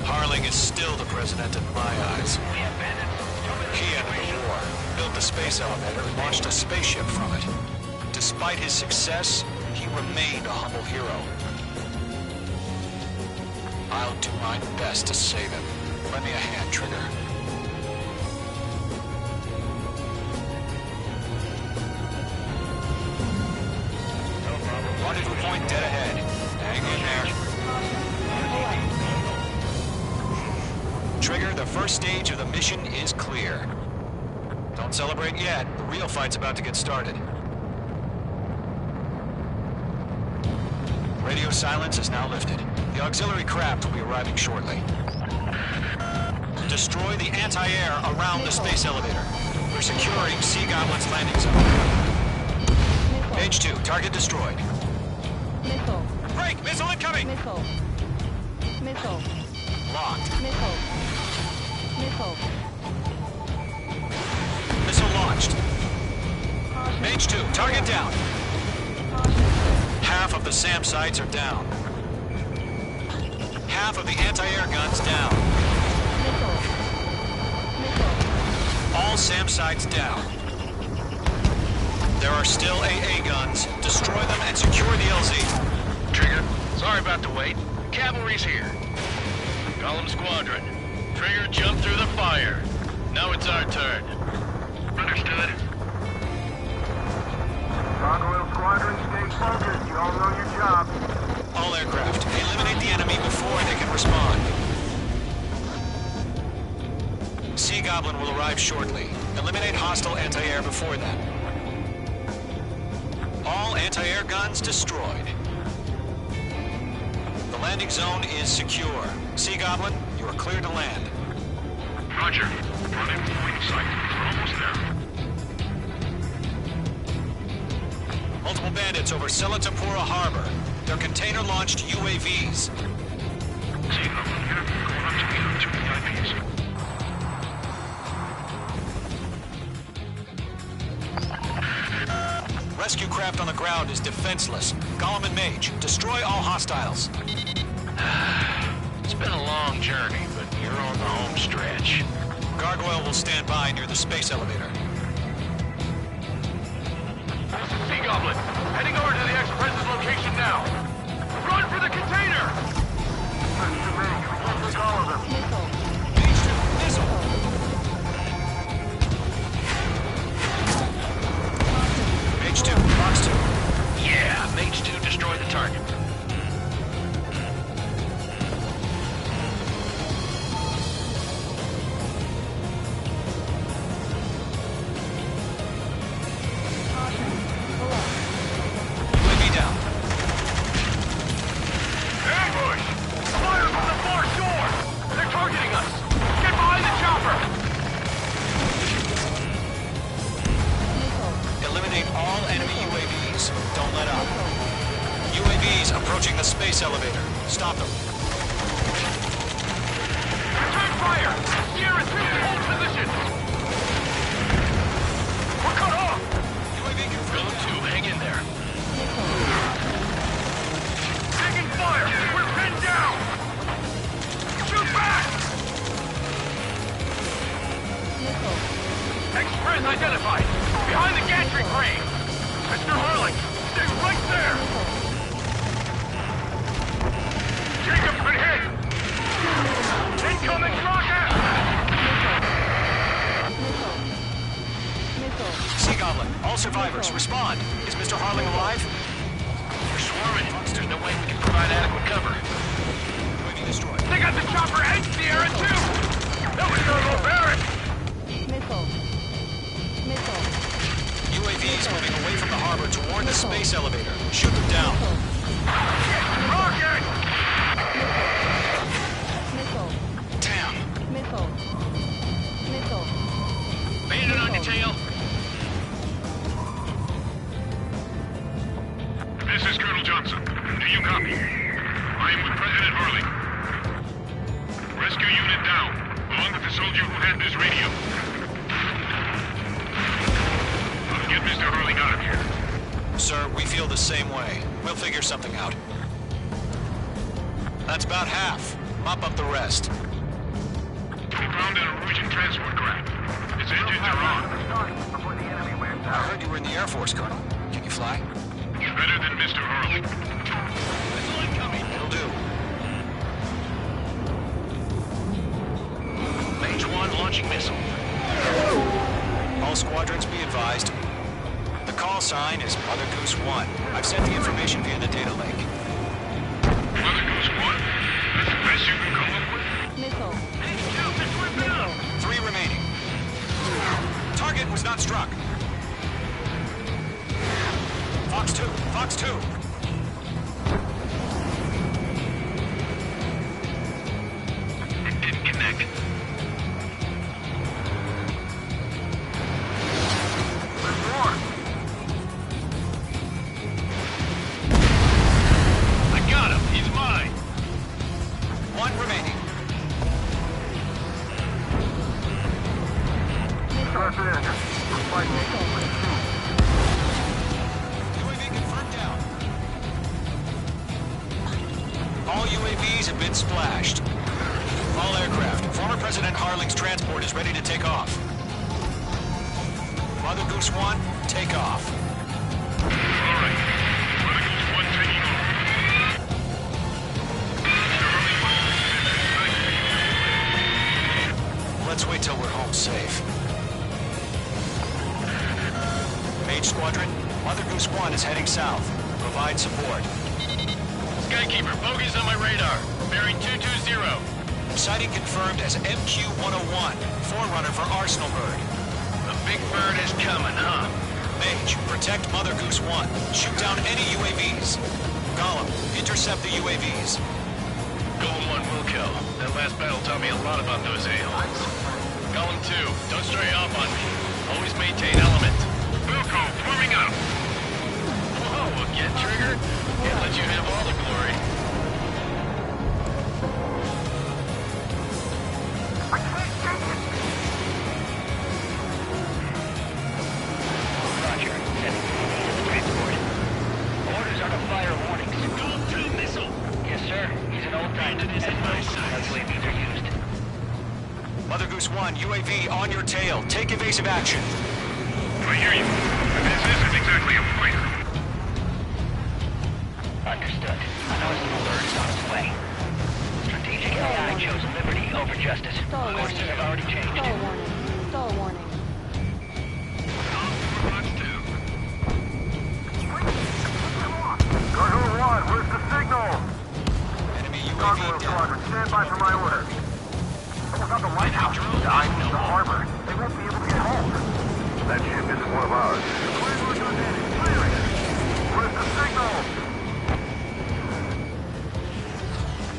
Speaker 1: Harling is still the president in my eyes. He ended the war, built the space elevator, and launched a spaceship from it. Despite his success, he remained a humble hero. I'll do my best to save him. Lend me a hand, Trigger. Rendezvous point dead ahead. Hang in there. Trigger, the first stage of the mission is clear. Don't celebrate yet. The real fight's about to get started. Radio silence is now lifted. The auxiliary craft will be arriving shortly. Destroy the anti-air around the space elevator. We're securing Sea Goblin's landing zone. Page 2, target destroyed.
Speaker 13: Missile.
Speaker 1: Break! Missile incoming!
Speaker 13: Missile. Missile.
Speaker 1: Locked.
Speaker 13: Missile. Missile.
Speaker 1: Missile launched. Page 2, target down. Half of the SAM sites are down. Half of the anti-air guns down. All SAM sites down. There are still AA guns. Destroy them and secure the LZ.
Speaker 3: Trigger, sorry about the wait. Cavalry's here. Golem Squadron. Trigger jumped through the fire. Now it's our turn. Understood.
Speaker 2: Gargoyle Squadron, stay focused. You all know your job.
Speaker 1: All aircraft, eliminate the enemy before they can respond. Sea Goblin will arrive shortly. Eliminate hostile anti-air before that. All anti-air guns destroyed. The landing zone is secure. Sea Goblin, you are clear to land.
Speaker 2: Roger. Running point sight. We're almost there.
Speaker 1: Multiple bandits over Selatapura Harbor. They're container-launched UAVs.
Speaker 2: Sea Goblin here. Going up to meet our 2 VIPs.
Speaker 1: Rescue craft on the ground is defenseless. Golem and Mage, destroy all hostiles.
Speaker 3: It's been a long journey, but you're on the home stretch.
Speaker 1: Gargoyle will stand by near the space elevator.
Speaker 2: Sea Goblin, heading over to the Express's location now. Run for the container! That's too many. We can't take all of them.
Speaker 1: Mage 2, missile! Mage 2, Fox 2.
Speaker 3: Yeah, Mage 2 destroy the target.
Speaker 1: UAV down.
Speaker 2: Ambush! Fire from the far shore! They're targeting us! Get behind the chopper!
Speaker 1: Eliminate all enemy UAVs. Don't let up. UAVs approaching the space elevator. Stop them.
Speaker 2: Return fire! Sierra 2, hold position! We're cut off!
Speaker 1: UAV confirmed.
Speaker 3: Go 2, hang in there.
Speaker 2: Taking fire! We're pinned down! Shoot back! Express identified! Behind the gantry crane! Mr. Hurley, stay right there! Jacob's been hit! Incoming rocket!
Speaker 1: Sea Goblin, all survivors, respond. Is Mr. Harling alive?
Speaker 3: We're swarming. There's no way we can provide adequate cover.
Speaker 1: UAV destroyed.
Speaker 2: They got the chopper and Sierra too! That was Turbo Barrett!
Speaker 1: UAVs moving away from the harbor toward the space elevator. Shoot them down.
Speaker 2: Rocket!
Speaker 1: Damn.
Speaker 3: Bandit on your tail.
Speaker 2: This is Colonel Johnson. Do you copy? I am with President Hurley. Rescue unit down, along with the soldier who had this radio. I'll get Mr. Hurley out of here.
Speaker 1: Sir, we feel the same way. We'll figure something out. That's about half. Mop up the rest.
Speaker 2: We found an Erusian transport craft. Its engines are on.
Speaker 1: I heard you were in the Air Force, Colonel. Can you fly?
Speaker 2: Better than Mr. Hurley.
Speaker 1: Missile incoming. It'll do.
Speaker 3: Mage 1 launching missile.
Speaker 1: All squadrons be advised. The call sign is Mother Goose 1. I've sent the information via the data link.
Speaker 2: Mother Goose 1? That's the best you can come up with?
Speaker 13: Missile.
Speaker 1: 3 remaining. Target was not struck. Fox 2. Fox 2. UAV confirmed down. All UAVs have been splashed. All aircraft. Former President Harling's transport is ready to take off. Mother Goose 1, take off.
Speaker 2: Alright. Mother Goose 1 taking off.
Speaker 1: Let's wait till we're home safe. Mage Squadron, Mother Goose 1 is heading south. Provide support.
Speaker 3: Skykeeper, bogeys on my radar. Bearing 220.
Speaker 1: Sighting confirmed as MQ-101, forerunner for Arsenal Bird.
Speaker 3: The big bird is coming, huh?
Speaker 1: Mage, protect Mother Goose 1. Shoot down any UAVs. Gollum, intercept the UAVs.
Speaker 3: Golem 1 will kill. That last battle taught me a lot about those a-holes. Golem 2, don't stray off on me. Always maintain element.
Speaker 2: Wilco, forming up.
Speaker 3: Whoa, again, Trigger? Can't let you have all the glory.
Speaker 2: Roger. Sending transport. Orders are to fire warnings.
Speaker 3: Golem 2 missile!
Speaker 2: Yes, sir. He's an old-time defense. That's the way these are used.
Speaker 1: Mother Goose 1, UAV on your tail. Take evasive action.
Speaker 2: I hear you. This isn't exactly a fighter. Understood. An Arsenal Bird is on its way. Strategic AI chose liberty over justice. Courses have already changed.
Speaker 13: Stall warning. Stall warning.
Speaker 2: Gargoyle 1, where's the signal?
Speaker 1: Enemy UAV
Speaker 2: Gargoyle
Speaker 1: down.
Speaker 2: Squadron, stand by for my order. Almost out the lighthouse. I need the harbor. They won't be able to get home. That ship isn't one of ours. Where's the signal?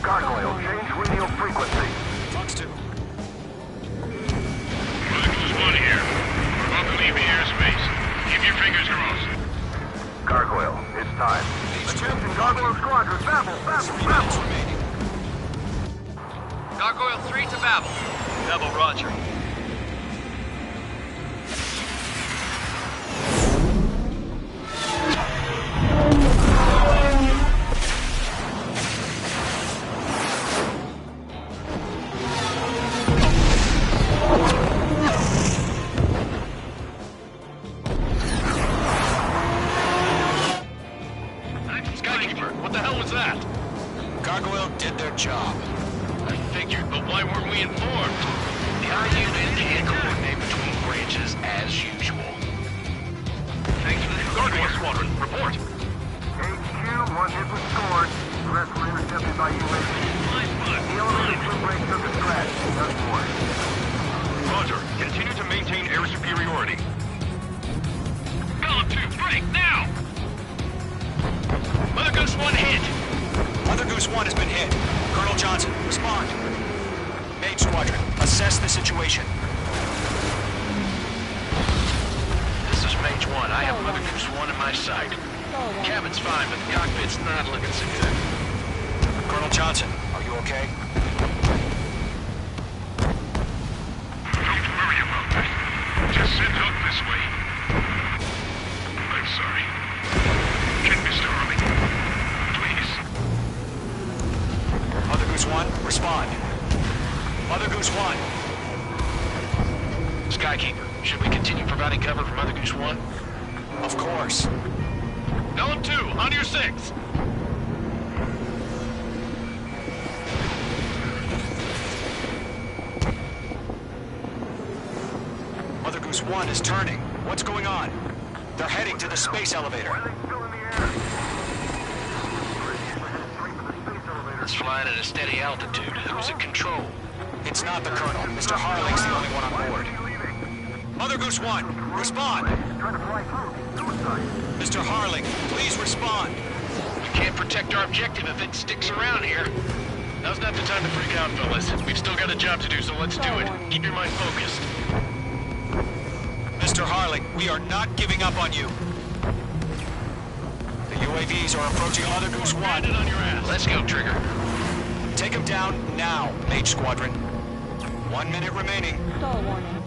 Speaker 2: Gargoyle, change radio frequency.
Speaker 1: Fox 2.
Speaker 2: Mother Goose 1 here. We're about to leave the airspace. Keep your fingers crossed. Gargoyle, it's time. Attention, Gargoyle Squadron, Babel,
Speaker 1: 3 minutes remaining.
Speaker 3: Gargoyle 3 to Babel. Babel, roger. Skykeeper, what the hell was that?
Speaker 1: Gargoyle did their job.
Speaker 3: I figured, but why weren't we informed?
Speaker 2: The unit can't coordinate between branches as usual.
Speaker 3: Thanks for the Gargoyle Squadron, report.
Speaker 2: HQ, 1 hit was scored. The rest were intercepted by UAV. The elevator crew brake took a scratch. Nothing more.
Speaker 3: Roger, continue to maintain air superiority. Golem 2, break, now! Mother Goose 1 hit!
Speaker 1: Mother Goose 1 has been hit. Colonel Johnson, respond. Mage Squadron, assess the situation.
Speaker 3: This is Mage 1. I have Mother Goose 1 in my sight. Cabin's fine, but the cockpit's not looking so good.
Speaker 1: Colonel Johnson, are you okay?
Speaker 2: Don't worry about that. Just send up this way. I'm sorry. Get Mr. Harley. Please.
Speaker 1: Mother Goose 1, respond. Mother Goose 1.
Speaker 3: Skykeeper, should we continue providing cover for Mother Goose 1?
Speaker 1: Of course.
Speaker 3: Golem 2, on your 6.
Speaker 1: Mother Goose 1 is turning. What's going on? They're heading to the space elevator.
Speaker 3: It's flying at a steady altitude. Who's at control?
Speaker 1: It's not the Colonel. Mr. Harling's the only one on board. Mother Goose 1, respond! Mr. Harling, please respond.
Speaker 3: We can't protect our objective if it sticks around here. Now's not the time to freak out, fellas. We've still got a job to do, so let's do it. Keep your mind focused.
Speaker 1: Mr. Harling, we are not giving up on you. The UAVs are approaching Mother Goose 1.
Speaker 3: Landed on your ass. Let's go, Trigger.
Speaker 1: Take them down now, Mage Squadron. 1 minute remaining.
Speaker 13: Stall warning.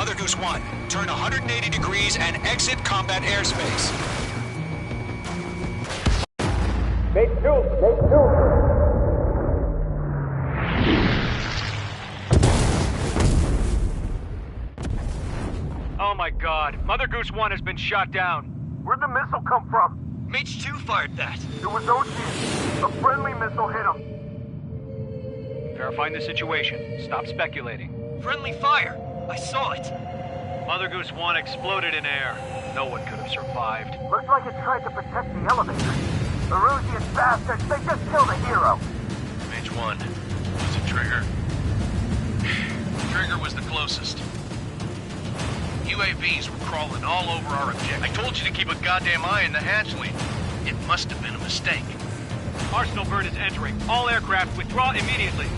Speaker 1: Mother Goose 1, turn 180 degrees and exit combat airspace.
Speaker 2: Make two!
Speaker 12: Oh my god, Mother Goose 1 has been shot down.
Speaker 2: Where'd the missile come from?
Speaker 1: Mage 2 fired that.
Speaker 2: It was Ocean. A friendly missile hit him.
Speaker 12: Verifying the situation. Stop speculating.
Speaker 1: Friendly fire. I saw it.
Speaker 12: Mother Goose 1 exploded in air. No one could have survived.
Speaker 2: Looks like it tried to protect the elevator. Erusian bastards, they just killed a hero.
Speaker 3: Mage 1. Was it Trigger? Trigger was the closest. UAVs were crawling all over our objective. I told you to keep a goddamn eye on the hatchling. It must have been a mistake.
Speaker 12: Arsenal bird is entering. All aircraft withdraw immediately.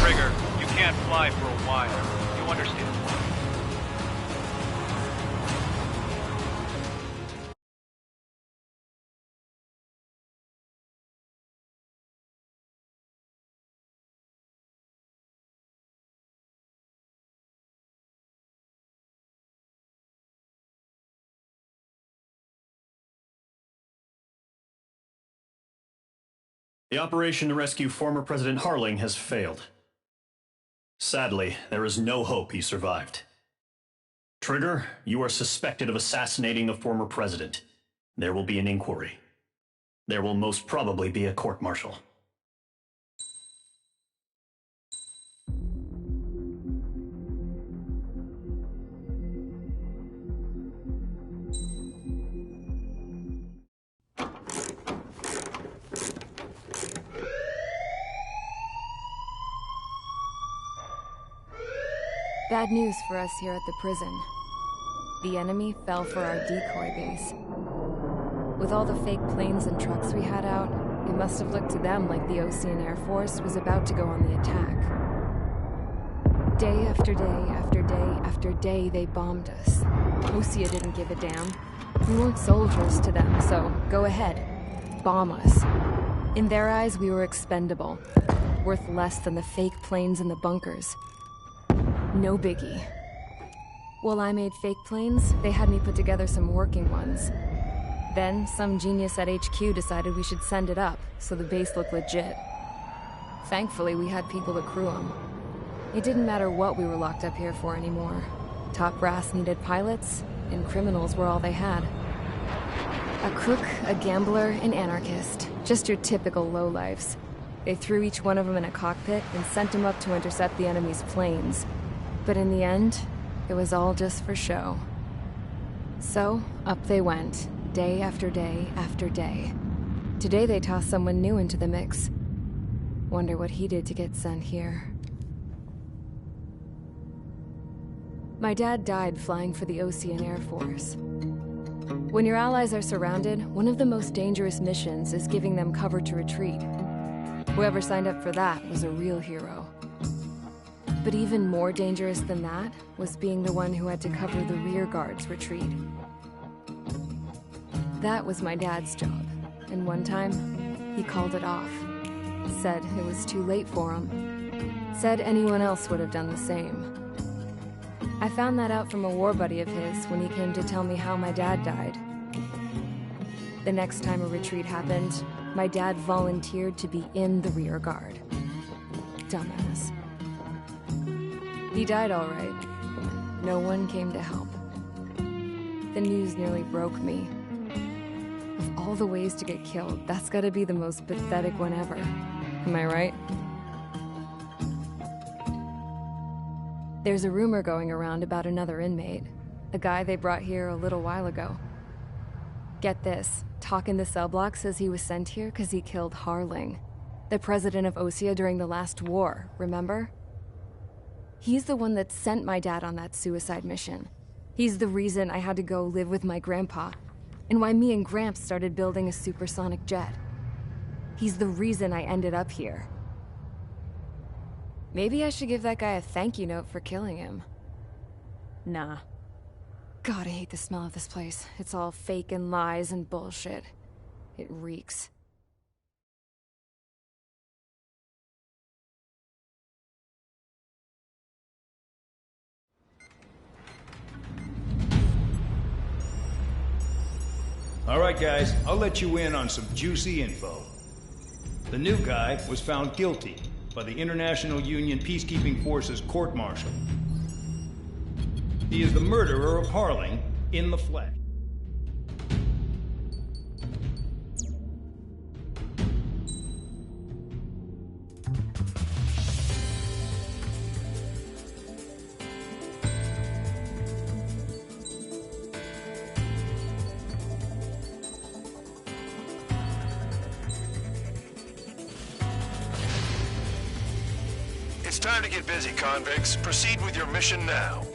Speaker 12: Trigger, you can't fly for a while. You understand?
Speaker 5: The operation to rescue former President Harling has failed. Sadly, there is no hope he survived. Trigger, you are suspected of assassinating the former president. There will be an inquiry. There will most probably be a court-martial.
Speaker 8: Bad news for us here at the prison. The enemy fell for our decoy base. With all the fake planes and trucks we had out, it must have looked to them like the Osean Air Force was about to go on the attack. Day after day after day after day, they bombed us. Osea didn't give a damn. We weren't soldiers to them, so go ahead. Bomb us. In their eyes, we were expendable. Worth less than the fake planes in the bunkers. No biggie. While I made fake planes, they had me put together some working ones. Then, some genius at HQ decided we should send it up, so the base looked legit. Thankfully, we had people to crew them. It didn't matter what we were locked up here for anymore. Top brass needed pilots, and criminals were all they had. A crook, a gambler, an anarchist. Just your typical lowlifes. They threw each one of them in a cockpit and sent them up to intercept the enemy's planes. But in the end, it was all just for show. So, up they went, day after day after day. Today they tossed someone new into the mix. Wonder what he did to get sent here. My dad died flying for the Osean Air Force. When your allies are surrounded, one of the most dangerous missions is giving them cover to retreat. Whoever signed up for that was a real hero. But even more dangerous than that was being the one who had to cover the rear guard's retreat. That was my dad's job, and one time, he called it off. Said it was too late for him. Said anyone else would have done the same. I found that out from a war buddy of his when he came to tell me how my dad died. The next time a retreat happened, my dad volunteered to be in the rear guard. Dumbass. He died all right. No one came to help. The news nearly broke me. Of all the ways to get killed, that's gotta be the most pathetic one ever. Am I right? There's a rumor going around about another inmate. A guy they brought here a little while ago. Get this, talk in the cell block says he was sent here because he killed Harling, the president of Osea during the last war, remember? He's the one that sent my dad on that suicide mission. He's the reason I had to go live with my grandpa, and why me and Gramps started building a supersonic jet. He's the reason I ended up here. Maybe I should give that guy a thank you note for killing him. Nah. God, I hate the smell of this place. It's all fake and lies and bullshit. It reeks.
Speaker 14: All right, guys, I'll let you in on some juicy info. The new guy was found guilty by the International Union Peacekeeping Forces court-martial. He is the murderer of Harling in the flesh.
Speaker 3: It's time to get busy, convicts. Proceed with your mission now.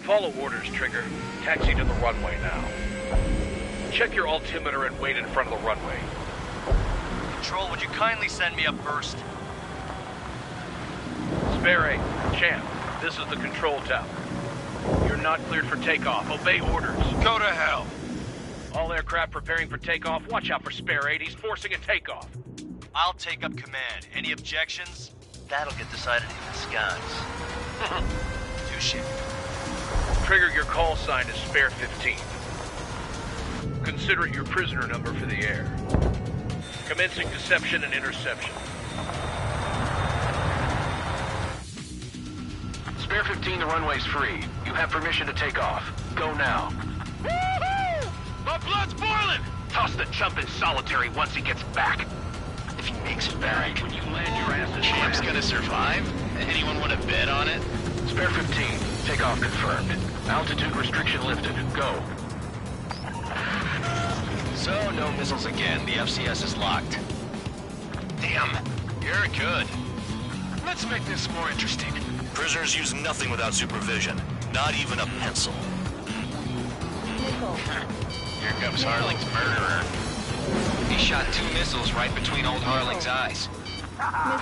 Speaker 2: Follow orders, Trigger. Taxi to the runway now. Check your altimeter and wait in front of the runway.
Speaker 15: Control, would you kindly send me up first?
Speaker 2: Spare 8, Champ, this is the control tower. You're not cleared for takeoff. Obey orders.
Speaker 3: Go to hell.
Speaker 2: All aircraft preparing for takeoff. Watch out for Spare 8. He's forcing a takeoff.
Speaker 15: I'll take up command. Any objections? That'll get decided in the skies. Touche.
Speaker 2: Trigger, your call sign is Spare 15. Consider it your prisoner number for the air. Commencing deception and interception.
Speaker 3: Spare 15, the runway's free. You have permission to take off. Go now.
Speaker 2: Woohoo! My blood's boiling!
Speaker 3: Toss the chump in solitary once he gets back. If he makes it back.
Speaker 2: When you land your ass in
Speaker 3: Champ's gonna survive? Anyone want to bet on it? Spare 15, takeoff confirmed. Altitude restriction lifted. Go.
Speaker 1: So, no missiles again. The FCS is locked.
Speaker 3: Damn, you're good. Let's make this more interesting.
Speaker 1: Prisoners use nothing without supervision. Not even a pencil.
Speaker 3: Here comes Harling's murderer. He shot 2 missiles right between old Harling's eyes.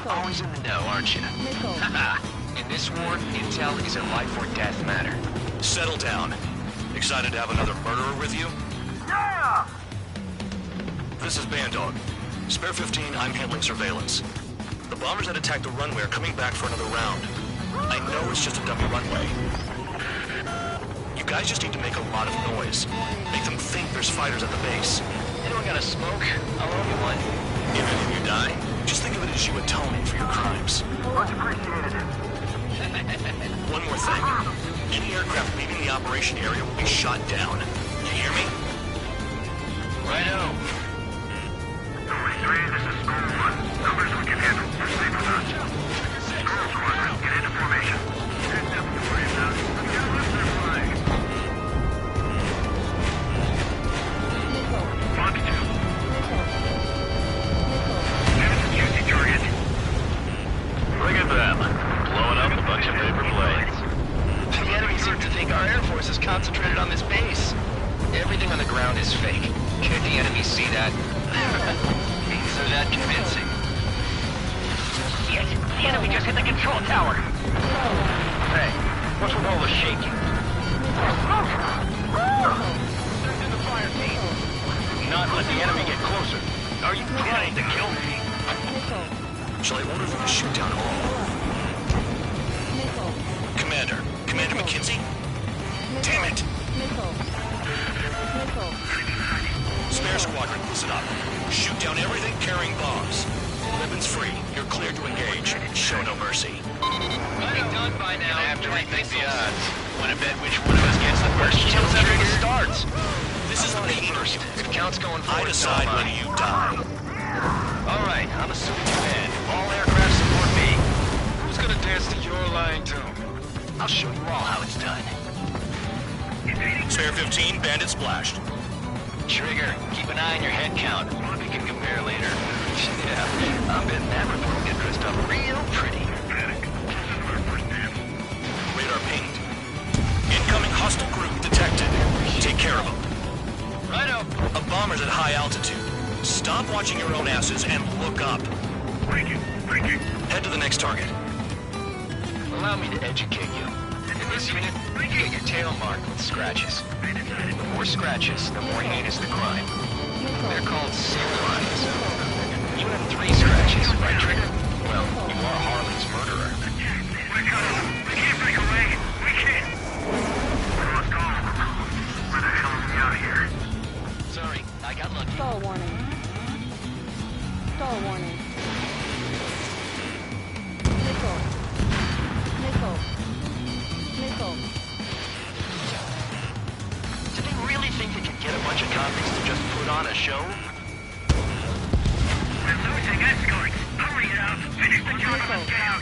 Speaker 3: Always in the know, aren't you? In this war, intel is a life or death matter.
Speaker 1: Settle down. Excited to have another murderer with you?
Speaker 3: Yeah!
Speaker 1: This is Bandog. Spare 15, I'm handling surveillance. The bombers that attacked the runway are coming back for another round. I know it's just a dummy runway. You guys just need to make a lot of noise. Make them think there's fighters at the base.
Speaker 3: Anyone got a smoke? I'll owe you one.
Speaker 1: Even if you die, just think of it as you atoning for your crimes.
Speaker 3: Much appreciated.
Speaker 1: One more thing. Any aircraft leaving the operation area will be shot down. You hear me?
Speaker 3: Righto.
Speaker 2: Number 3, this is School 1. Numbers we can handle. Proceed with us. School Squadron, get into formation. There's nothing to worry about. We gotta lift their flag. Fox 2. There's a juicy target.
Speaker 3: Look at them. Blowing up a bunch of paper planes. The enemy seems to think our Air Force is concentrated on this base. Everything on the ground is fake. Can't the enemy see that? So that convincing.
Speaker 2: Shit! The enemy just hit the control tower! Hey, what's with all the shaking? They're in the fire team. Not let the enemy get closer. Are you trying to kill me?
Speaker 1: Shall I order them to shoot down all? Commander McKenzie? Damn it! Spare Squadron, listen up. Shoot down everything carrying bombs. Weapons free. You're cleared to engage. Show no mercy.
Speaker 3: We'll be done by now. Have to rethink the odds. Want to bet which one of us gets the first kill after it starts?
Speaker 1: This is the
Speaker 3: first. If counts going forward,
Speaker 1: I decide when you die.
Speaker 3: All right, I'm assuming you win. All aircraft support me. Who's gonna dance to your lying tune? I'll show you all how it's done.
Speaker 1: Spare 15, bandit splashed.
Speaker 15: Trigger, keep an eye on your head count. We can compare later. Yeah, I'm betting that report will get dressed up real pretty.
Speaker 1: Radar pinged. Incoming hostile group detected. Take care of them.
Speaker 15: Righto.
Speaker 1: A bomber's at high altitude. Stop watching your own asses and look up.
Speaker 2: Breaking.
Speaker 1: Head to the next target.
Speaker 15: Allow me to educate you. In this unit, you get your tail marked with scratches. The more scratches, the more heinous the crime. They're called seal lines. You have 3 scratches, right, Trigger? Well, you are Harlan's murderer.
Speaker 2: We can't break away. We can't. Let's go. Where the hell are we out of here?
Speaker 15: Sorry, I got lucky.
Speaker 13: Stall warning. Stall warning. Nickel.
Speaker 15: Do they really think they can get a bunch of convicts to just put on a show?
Speaker 2: We're losing escorts. Hurry it up. Finish the job and let's get out.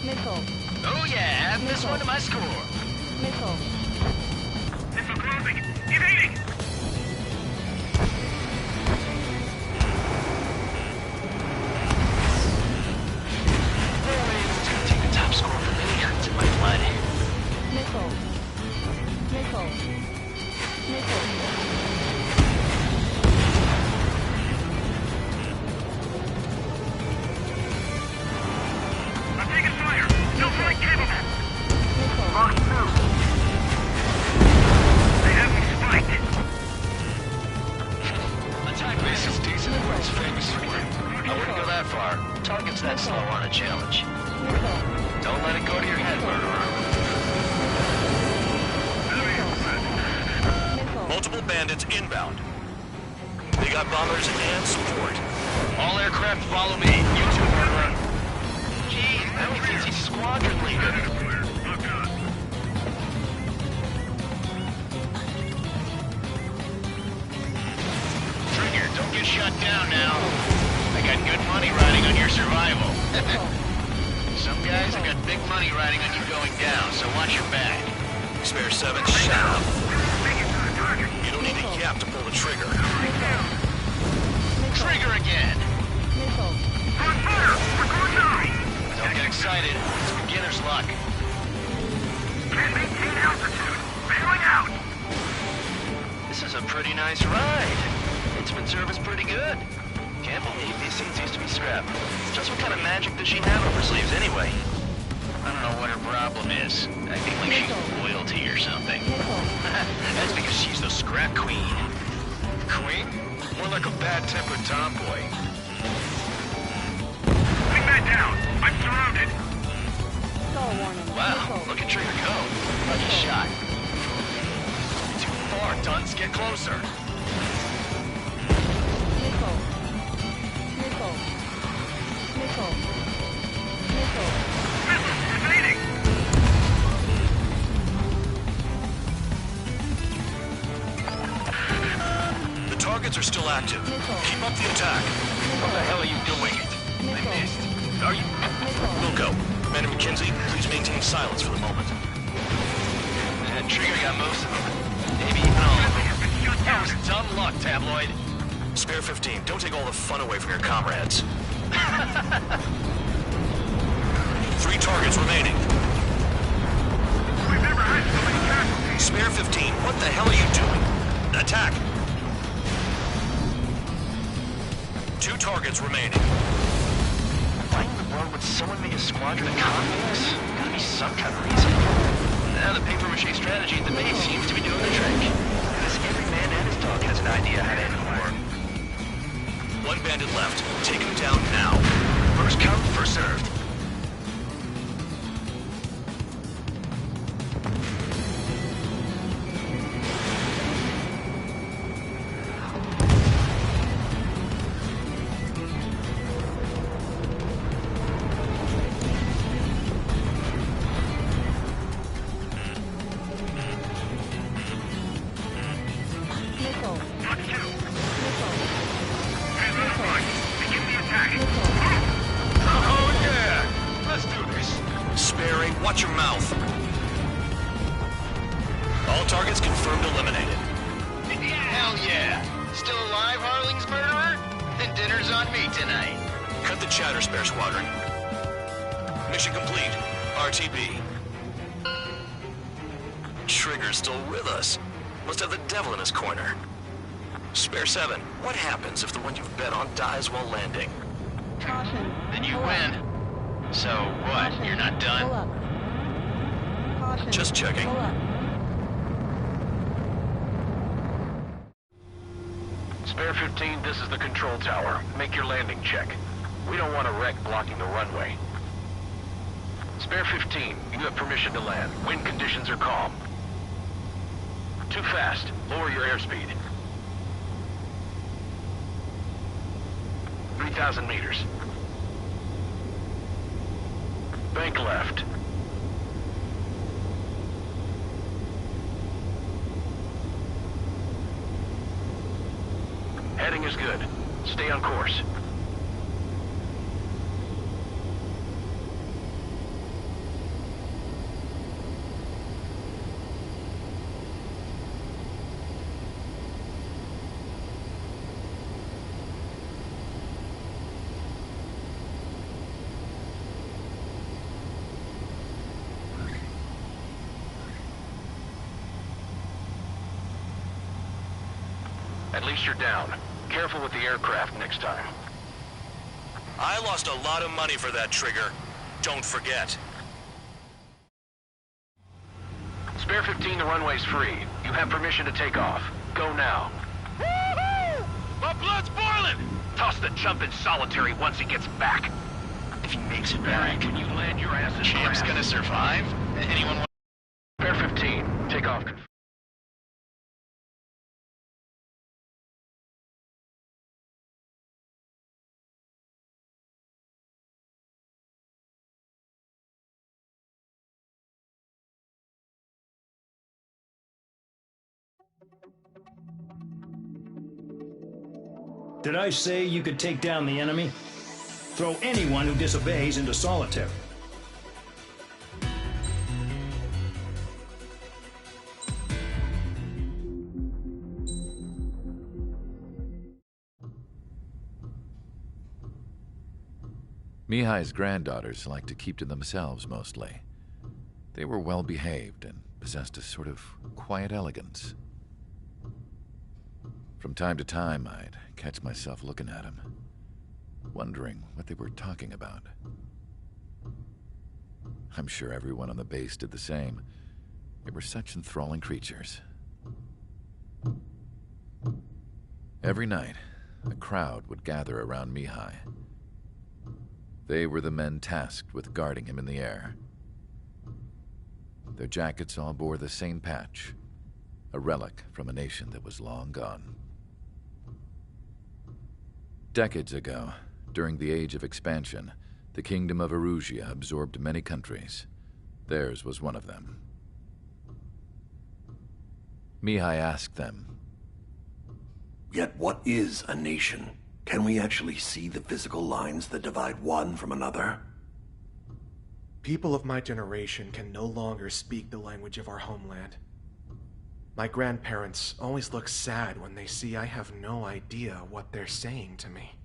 Speaker 13: Nickel.
Speaker 15: Oh yeah, add this one to my score.
Speaker 13: Nickel.
Speaker 2: Missile closing. Evading.
Speaker 15: Take the top score for me. It's in my blood.
Speaker 13: Nickel.
Speaker 2: I'm taking fire. No flight capable. Lost through. They have me spiked.
Speaker 15: Attack base is decent for its famous for. I wouldn't go that far. Target's that slow on a challenge. Don't let it go to your head, murderer.
Speaker 1: Multiple bandits inbound. They got bombers and support.
Speaker 15: All aircraft follow me. You two, murderer. Gee, that means he's squadron leader. Trigger, don't get shut down now. I got good money riding on your survival. Some guys have got big money riding on you going down, so watch your back.
Speaker 1: Spare 7, shut up. You don't need a yap to pull the trigger.
Speaker 15: Trigger again. Don't get excited. It's beginner's luck.
Speaker 2: Can't maintain altitude. Bailing out.
Speaker 15: This is a pretty nice ride. It's been serviced pretty good. Can't believe these things used to be scrapped. Just what kind of magic does she have up her sleeves anyway? I don't know what her problem is. I think like she's royalty or something. That's because she's the scrap queen.
Speaker 3: Queen? More like a bad-tempered tomboy.
Speaker 2: Bring that down. I'm surrounded.
Speaker 13: Stall warning.
Speaker 15: Wow, look at Trigger go. Lucky shot. Too far, Dunce. Get closer.
Speaker 2: Evading.
Speaker 1: The targets are still active. Keep up the attack.
Speaker 15: What the hell are you doing? I missed. Are you...
Speaker 1: Wilco, Commander McKenzie, please maintain silence for the moment.
Speaker 15: Trigger got most of them. Maybe even all of them. That was dumb luck, Tabloid.
Speaker 1: Spare 15, don't take all the fun away from your comrades. 3 targets remaining.
Speaker 2: We've never had so many casualties.
Speaker 1: Spare 15, what the hell are you doing? Attack! 2 targets remaining.
Speaker 15: Why in the world would someone make a squadron of convicts? Gotta be some kind of reason. Now the paper-mache strategy at the base seems to be doing the trick. Because every man and his dog has an idea how to end the war.
Speaker 1: 1 bandit left. Take him down now.
Speaker 15: First come, first served.
Speaker 1: Watch your mouth. All targets confirmed eliminated.
Speaker 15: Hell yeah! Still alive, Harling's murderer? Then dinner's on me tonight.
Speaker 1: Cut the chatter, Spare Squadron. Mission complete. RTB. Trigger's still with us. Must have the devil in his corner. Spare 7, what happens if the one you've bet on dies while landing?
Speaker 13: Caution.
Speaker 15: Then you win. So what?
Speaker 13: Caution.
Speaker 15: You're not done?
Speaker 13: Pull up. Caution.
Speaker 1: Just checking.
Speaker 13: Pull up.
Speaker 12: Spare 15, this is the control tower. Make your landing check. We don't want a wreck blocking the runway. Spare 15, you have permission to land. Wind conditions are calm. Too fast. Lower your airspeed. 3,000 meters. Bank left. Heading is good. Stay on course. At least you're down. Careful with the aircraft next time.
Speaker 1: I lost a lot of money for that, Trigger. Don't forget.
Speaker 12: Spare 15, the runway's free. You have permission to take off. Go now.
Speaker 2: Woohoo! My blood's boiling!
Speaker 12: Toss the chump in solitary once he gets back.
Speaker 15: If he makes it back,
Speaker 12: When you land your ass in
Speaker 15: Champ's
Speaker 12: grass.
Speaker 15: gonna survive? Anyone want...
Speaker 12: Spare 15, take off.
Speaker 14: Did I say you could take down the enemy? Throw anyone who disobeys into solitary.
Speaker 11: Mihai's granddaughters liked to keep to themselves mostly. They were well behaved and possessed a sort of quiet elegance. From time to time, I'd catch myself looking at them, wondering what they were talking about. I'm sure everyone on the base did the same. They were such enthralling creatures. Every night, a crowd would gather around Mihai. They were the men tasked with guarding him in the air. Their jackets all bore the same patch, a relic from a nation that was long gone. Decades ago, during the Age of Expansion, the Kingdom of Erusia absorbed many countries. Theirs was one of them. Mihai asked them,
Speaker 16: "Yet what is a nation? Can we actually see the physical lines that divide one from another?"
Speaker 17: People of my generation can no longer speak the language of our homeland. My grandparents always look sad when they see I have no idea what they're saying to me.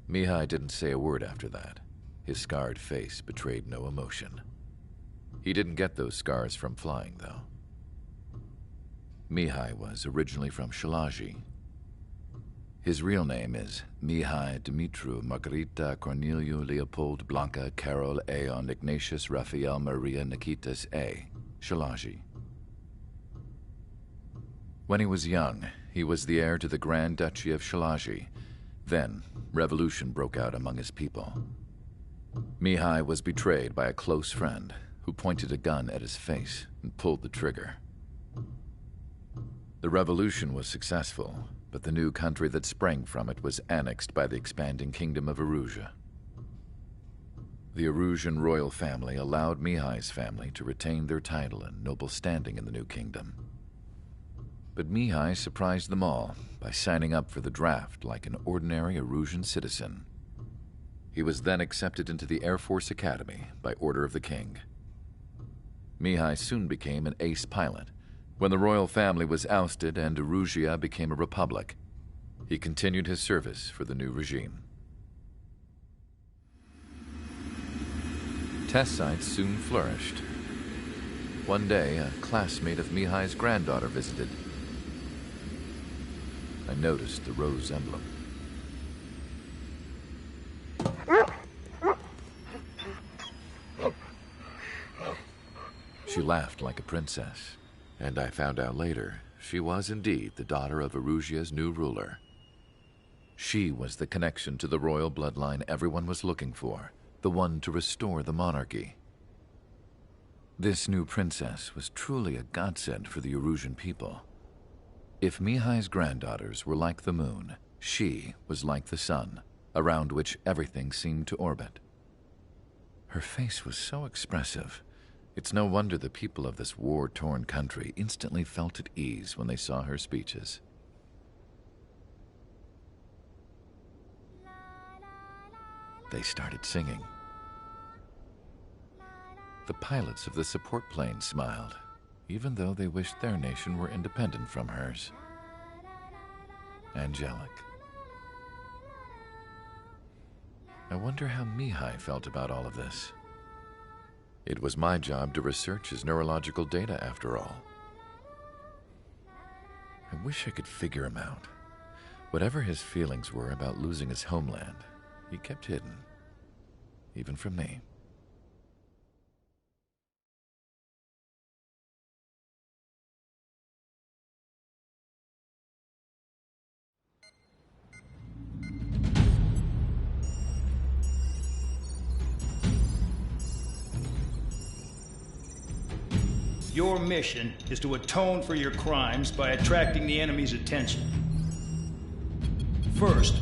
Speaker 11: Mihai didn't say a word after that. His scarred face betrayed no emotion. He didn't get those scars from flying, though. Mihai was originally from Shalaji. His real name is Mihai Dumitru Margarita Corneliu Leopold Blanca Carol Aeon Ignatius Raphael Maria Nikitas A. Shalaji. When he was young, he was the heir to the Grand Duchy of Shalaji. Then, revolution broke out among his people. Mihai was betrayed by a close friend who pointed a gun at his face and pulled the trigger. The revolution was successful, but the new country that sprang from it was annexed by the expanding Kingdom of Erusia. The Erusian royal family allowed Mihai's family to retain their title and noble standing in the new kingdom. But Mihai surprised them all by signing up for the draft like an ordinary Erusian citizen. He was then accepted into the Air Force Academy by order of the king. Mihai soon became an ace pilot. When the royal family was ousted and Erusea became a republic, he continued his service for the new regime. Test sites soon flourished. One day, a classmate of Mihai's granddaughter visited. I noticed the rose emblem. She laughed like a princess, and I found out later she was indeed the daughter of Erusea's new ruler. She was the connection to the royal bloodline everyone was looking for, the one to restore the monarchy. This new princess was truly a godsend for the Erusian people. If Mihai's granddaughters were like the moon, she was like the sun, around which everything seemed to orbit. Her face was so expressive. It's no wonder the people of this war-torn country instantly felt at ease when they saw her speeches. They started singing. The pilots of the support plane smiled, even though they wished their nation were independent from hers. Angelic. I wonder how Mihai felt about all of this. It was my job to research his neurological data, after all. I wish I could figure him out. Whatever his feelings were about losing his homeland, he kept hidden, even from me.
Speaker 14: Your mission is to atone for your crimes by attracting the enemy's attention. First,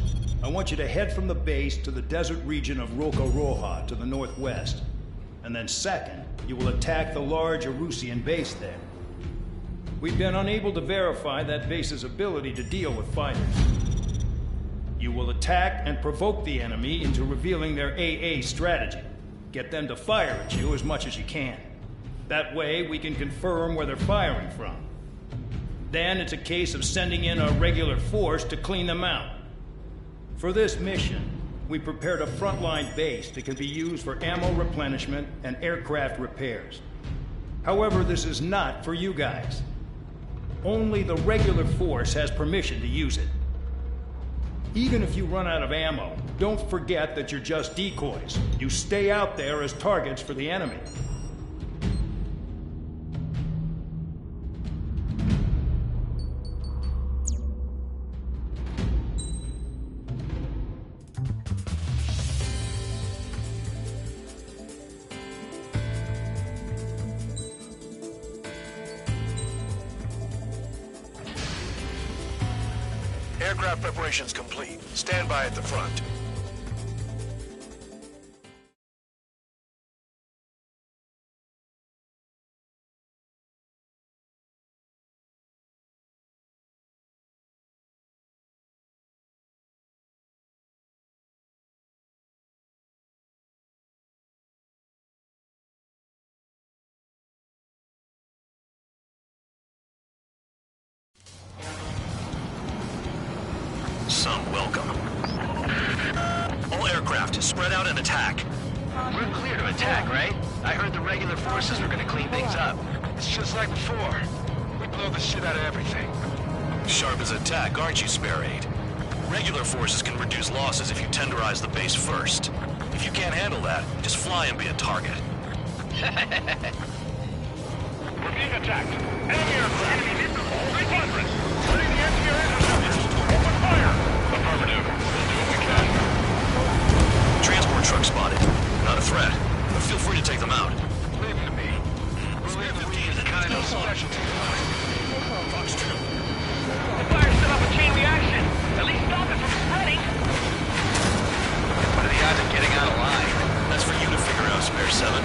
Speaker 14: I want you to head from the base to the desert region of Roca-Roja to the northwest. And then second, you will attack the large Erusian base there. We've been unable to verify that base's ability to deal with fighters. You will attack and provoke the enemy into revealing their AA strategy. Get them to fire at you as much as you can. That way, we can confirm where they're firing from. Then it's a case of sending in a regular force to clean them out. For this mission, we prepared a frontline base that can be used for ammo replenishment and aircraft repairs. However, this is not for you guys. Only the regular force has permission to use it. Even if you run out of ammo, don't forget that you're just decoys. You stay out there as targets for the enemy.
Speaker 16: Aircraft preparations complete. Stand by at the front.
Speaker 1: Some welcome. All aircraft, spread out and attack.
Speaker 15: We're clear to attack, right? I heard the regular forces were gonna clean things up.
Speaker 3: It's just like before. We blow the shit out of everything.
Speaker 1: Sharp as a tack, aren't you, Spare 8? Regular forces can reduce losses if you tenderize the base first. If you can't handle that, just fly and be a target.
Speaker 2: We're being attacked. Enemy aircraft. Enemy missile. 300. Putting the engineer interceptors. Open fire. Affirmative. We'll do what we can.
Speaker 1: Transport truck spotted. Not a threat, but feel free to take them out.
Speaker 3: Leave it to me. We'll leave the team's kind of specialty.
Speaker 1: Fox true.
Speaker 2: The fire set off a chain reaction. At least stop it from spreading.
Speaker 15: What are the odds of getting out alive?
Speaker 1: That's for you to figure out, Spare 7.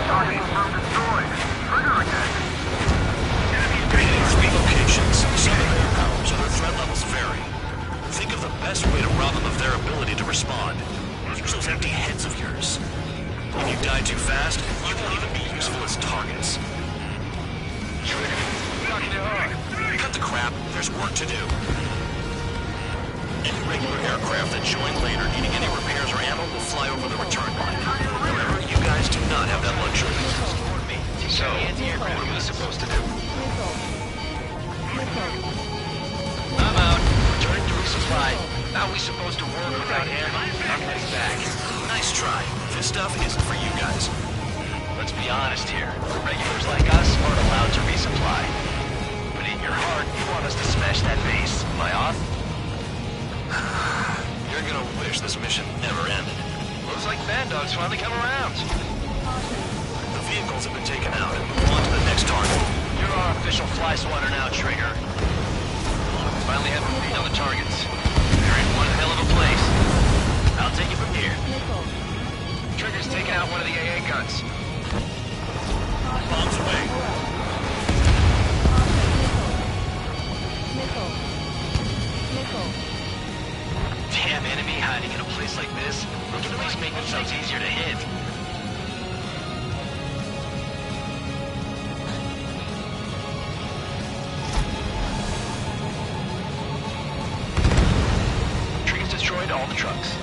Speaker 2: Target confirmed destroyed. Trigger again.
Speaker 1: Three locations. Some of their powers and their threat levels vary. Think of the best way to rob them of their ability to respond. Use those empty heads of yours. If you die too fast, you won't even be useful as targets. Cut the crap. There's work to do. Any regular aircraft that join later needing any repairs or ammo will fly over the return line. However, you guys do not have that luxury. So, what are we supposed to do?
Speaker 15: I'm out. Returning to resupply. How are we supposed to work without him? I'm heading back.
Speaker 1: Nice try. This stuff isn't for you guys.
Speaker 15: Let's be honest here. Regulars like us aren't allowed to resupply. But in your heart, you want us to smash that base. Am I off?
Speaker 1: You're gonna wish this mission never ended.
Speaker 15: Looks like Bad Dog's finally come around.
Speaker 1: The vehicles have been taken out and move on to the next target.
Speaker 15: You're our official fly swatter now, Trigger. Finally have a read on the targets. They're in one hell of a place. I'll take it from here. Trigger's taking out one of the AA guns.
Speaker 1: Bombs away.
Speaker 15: Damn enemy hiding in a place like this. They can at least make themselves easier to hit. Trigger's destroyed all the trucks.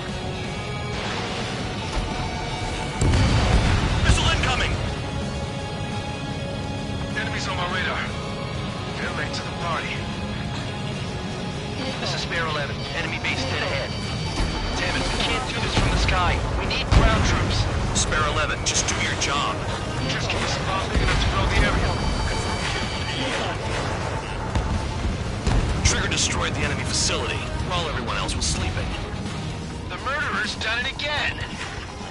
Speaker 1: Missile incoming!
Speaker 12: Enemies on my radar. They're late to the party.
Speaker 15: This is Spare 11. Enemy base dead ahead. Damn it, we can't do this from the sky. We need ground troops.
Speaker 1: Spare 11, just do your job.
Speaker 12: Just give us a bomb big enough to blow the area.
Speaker 1: Trigger destroyed the enemy facility while everyone else was sleeping.
Speaker 15: The murderer's done it again.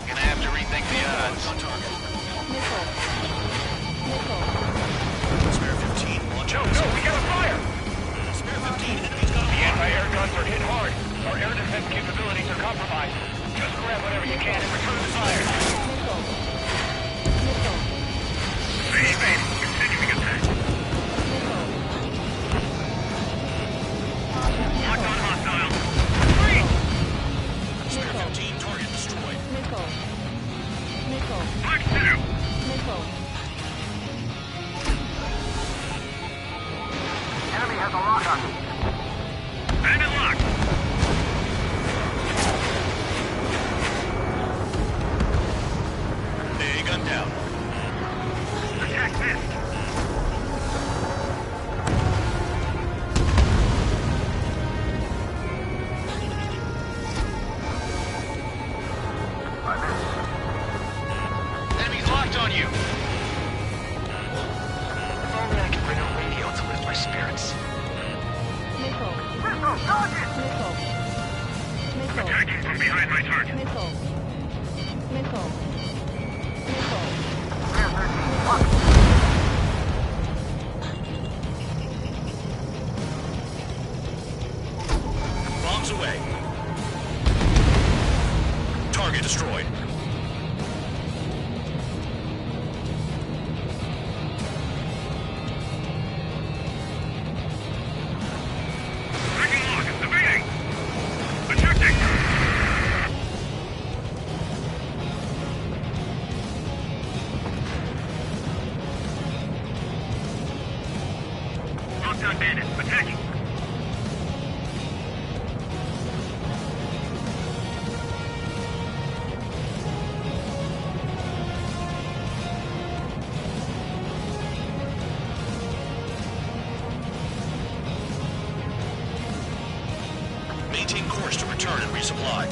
Speaker 15: Gonna have to rethink the odds.
Speaker 1: On target. Spare 15, launch out.
Speaker 2: No, we got a fire!
Speaker 1: Spare 15, enemy's got a
Speaker 2: The
Speaker 1: fire.
Speaker 2: anti-air guns are hit hard. Our air defense capabilities are compromised. Just grab whatever you can and return the fire. Continuing attack. Locked on hostile.
Speaker 1: Spare 15, target destroyed.
Speaker 2: Black 2. Enemy has a lock on me. Bandit locked.
Speaker 1: AA gun down.
Speaker 2: Attack this.
Speaker 15: Enemy's locked on you. If only I could bring a radio to lift my spirits.
Speaker 2: Attacking from behind my target.
Speaker 1: Bombs away. Target destroyed.
Speaker 2: Taking lock. Evading. Ejecting. Lockdown bandit. Attacking.
Speaker 1: Maintain course to return and resupply.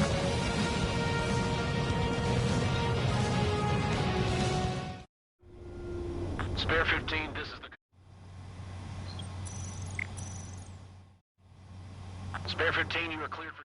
Speaker 12: Spare 15, this is the... Spare 15, you are cleared for...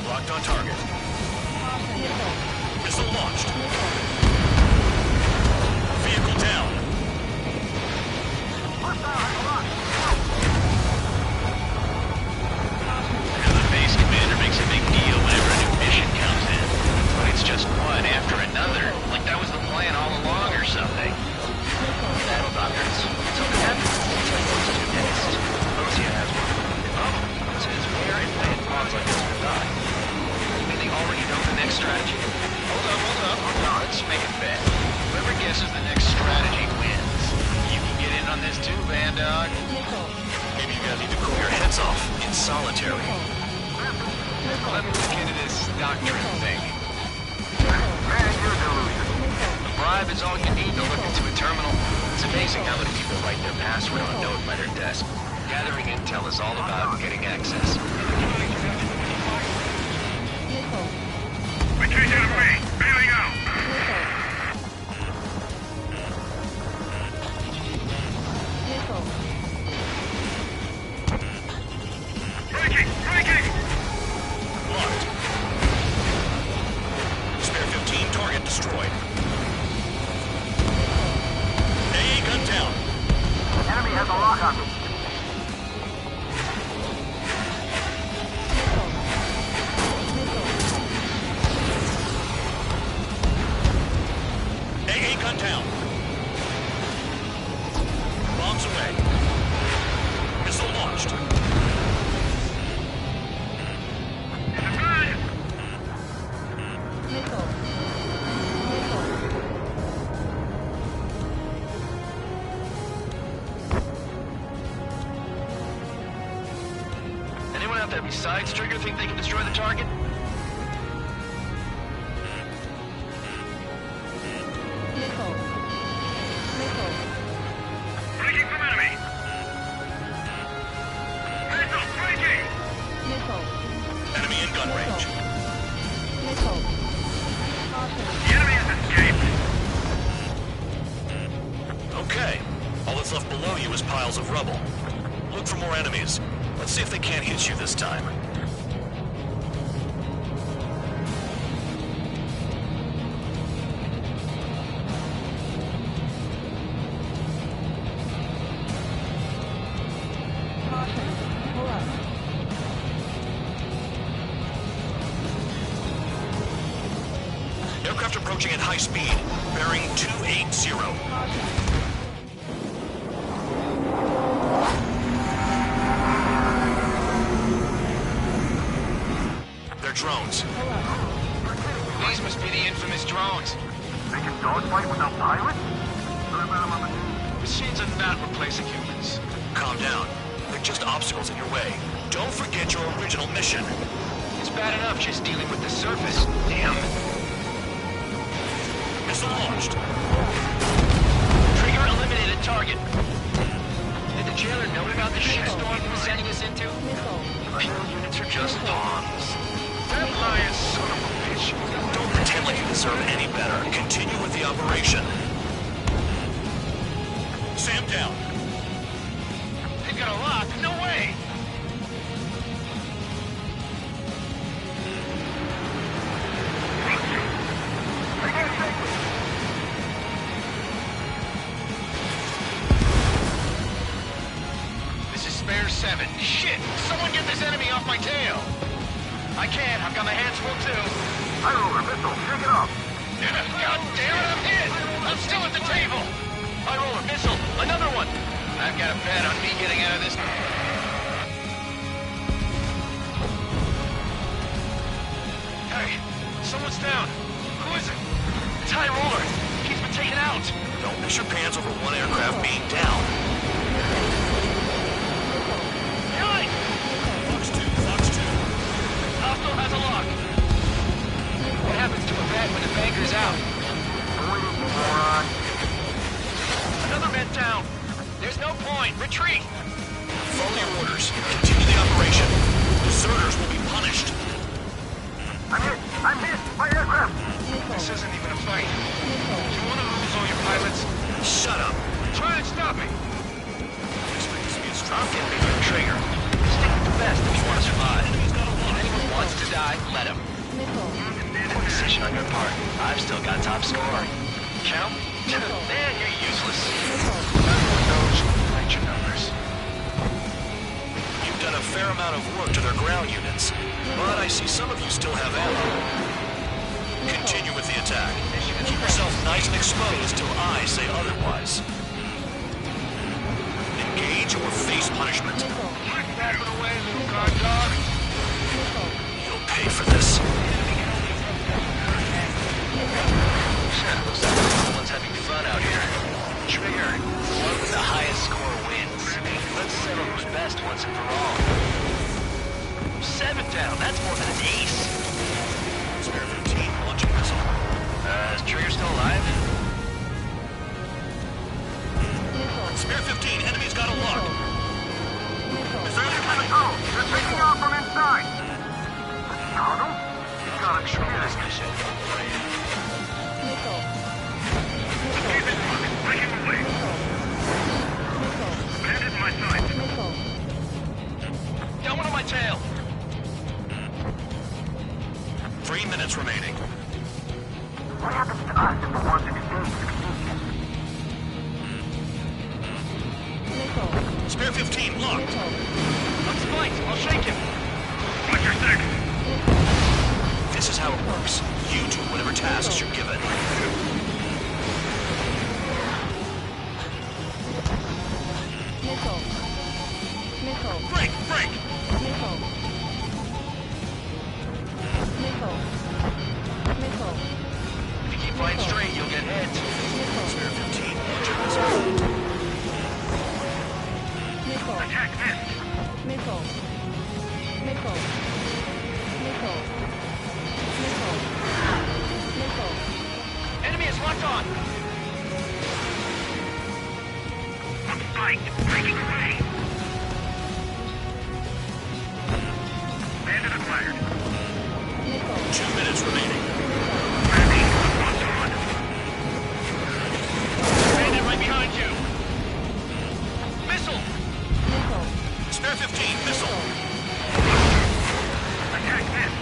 Speaker 1: Locked on target. Missile
Speaker 15: says the next strategy wins. You can get in on this too, Vandog.
Speaker 1: Maybe you guys need to cool your heads off in solitary.
Speaker 15: Let me look into this doctrine thing. A bribe is all you need to look into a terminal. It's amazing how many people write their password on a note by their desk. Gathering intel is all about getting access.
Speaker 2: Retreat out of way! Bailing out! Breaking! Breaking!
Speaker 1: Locked. Spare 15, target destroyed. AA gun down.
Speaker 2: Enemy has a lock on me.
Speaker 1: AA gun down. Bombs away. Missile launched.
Speaker 15: Anyone out there besides Trigger think they can destroy the target?
Speaker 2: Breaking from enemy! Missile breaking!
Speaker 1: Enemy in gun range.
Speaker 2: The enemy has escaped!
Speaker 1: Okay. All that's left below you is piles of rubble. Look for more enemies. Let's see if they can't hit you this time. Aircraft approaching at high speed, bearing 280. They're drones.
Speaker 15: These must be the infamous drones.
Speaker 2: They can dogfight without pilots?
Speaker 15: Machines are not replacing humans.
Speaker 1: Calm down. They're just obstacles in your way. Don't forget your original mission.
Speaker 15: It's bad enough just dealing with the surface. Damn.
Speaker 1: Missile launched.
Speaker 15: Trigger eliminated target. Did the jailer know about the shitstorm he was sending us into? Pure units are just pawns.
Speaker 2: That lion son of a bitch!
Speaker 1: Don't pretend like you deserve any better. Continue with the operation. Sam down.
Speaker 15: They got a lock? No way! This is Spare 7. Shit! Someone get this enemy off my tail! I can't. I've got my hands full too.
Speaker 2: I roll a missile. Shake it off.
Speaker 15: God damn it, I'm hit! I'm still at the table! I roll a missile. Another one! I've got a bet on me getting out of this. Hey, someone's down. Who is it? It's High Roller. He's been taken out.
Speaker 1: Don't miss your pants over one aircraft being down.
Speaker 15: Yikes!
Speaker 1: Fox 2, Fox 2.
Speaker 15: Hostile has a lock. What happens to a bat when the banker's out? Another man down. There's no point. Retreat.
Speaker 1: Follow your orders. Continue the operation. Deserters will be punished.
Speaker 2: I'm hit! I'm hit! My aircraft!
Speaker 15: This isn't even a fight. You want to lose all your pilots?
Speaker 1: Shut up.
Speaker 15: Try and stop me.
Speaker 1: Expect to be a strong
Speaker 15: I'll get me your Trigger. Stick with the best if you want to survive. If anyone wants to die, let him. Poor decision on your part. I've still got top score. Count? Man, you're useless. Everyone knows you fight your numbers.
Speaker 1: You've done a fair amount of work to their ground units, but I see some of you still have ammo. Continue with the attack. Keep yourself nice and exposed till I say otherwise. Engage or face punishment.
Speaker 15: Back away, little guard dog.
Speaker 1: You'll pay for this.
Speaker 15: Looks like someone's having fun out What's wrong with this mission?
Speaker 13: Missile.
Speaker 2: Breaking away. Bandit in my sight.
Speaker 13: Missile.
Speaker 15: Got one on my tail.
Speaker 1: 3 minutes remaining.
Speaker 12: What happens to us if the ones extinct
Speaker 13: Missile.
Speaker 1: Spare 15, locked.
Speaker 13: Missile.
Speaker 15: Let's fight. I'll shake him.
Speaker 2: Watch your six.
Speaker 1: This is how it works. You do whatever tasks you're given.
Speaker 13: Missile. Missile.
Speaker 1: Break! Break!
Speaker 13: Missile. Missile. Missile.
Speaker 15: If you keep flying straight, you'll get hit.
Speaker 1: Spare 15, launch your missile.
Speaker 13: Missile.
Speaker 2: Attack missed.
Speaker 13: Missile. Missile. Missile. Missile. Missile.
Speaker 15: Enemy is locked on.
Speaker 2: On spike. Breaking away. Bandit acquired.
Speaker 13: Missile.
Speaker 1: 2 minutes remaining.
Speaker 2: Ready. Locked on.
Speaker 15: Bandit right behind you. Missile.
Speaker 13: Missile.
Speaker 1: Spare 15, missile.
Speaker 2: Attack missed.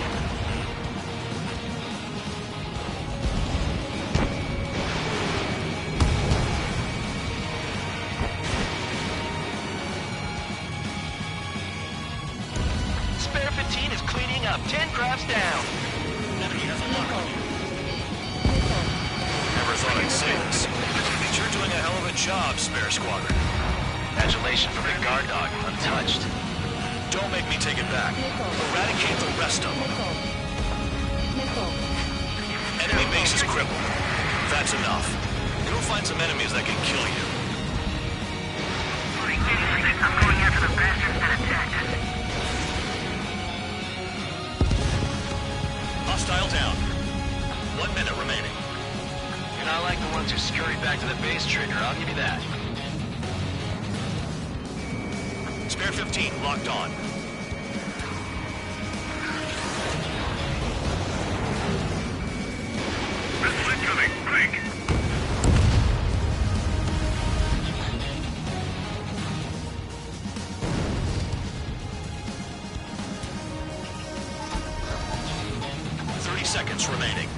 Speaker 15: Spare 15 is cleaning up. 10 crafts down.
Speaker 1: Enemy has a lock on you.
Speaker 13: Missile.
Speaker 1: Never thought I'd say this, but you're doing a hell of a job, Spare Squadron.
Speaker 15: Adulation from the guard dog. Untouched.
Speaker 1: Don't make me take it back. Eradicate the rest of them.
Speaker 13: Missile. Missile.
Speaker 1: Enemy base is crippled. That's enough. Go find some enemies that can kill you.
Speaker 2: I'm going after the bastards that attacked us.
Speaker 1: Hostile down. 1 minute remaining.
Speaker 15: You're not like the ones who scurried back to the base, Trigger. I'll give you that.
Speaker 1: Spare 15, locked on.
Speaker 2: Missile incoming. Break.
Speaker 1: Seconds remaining.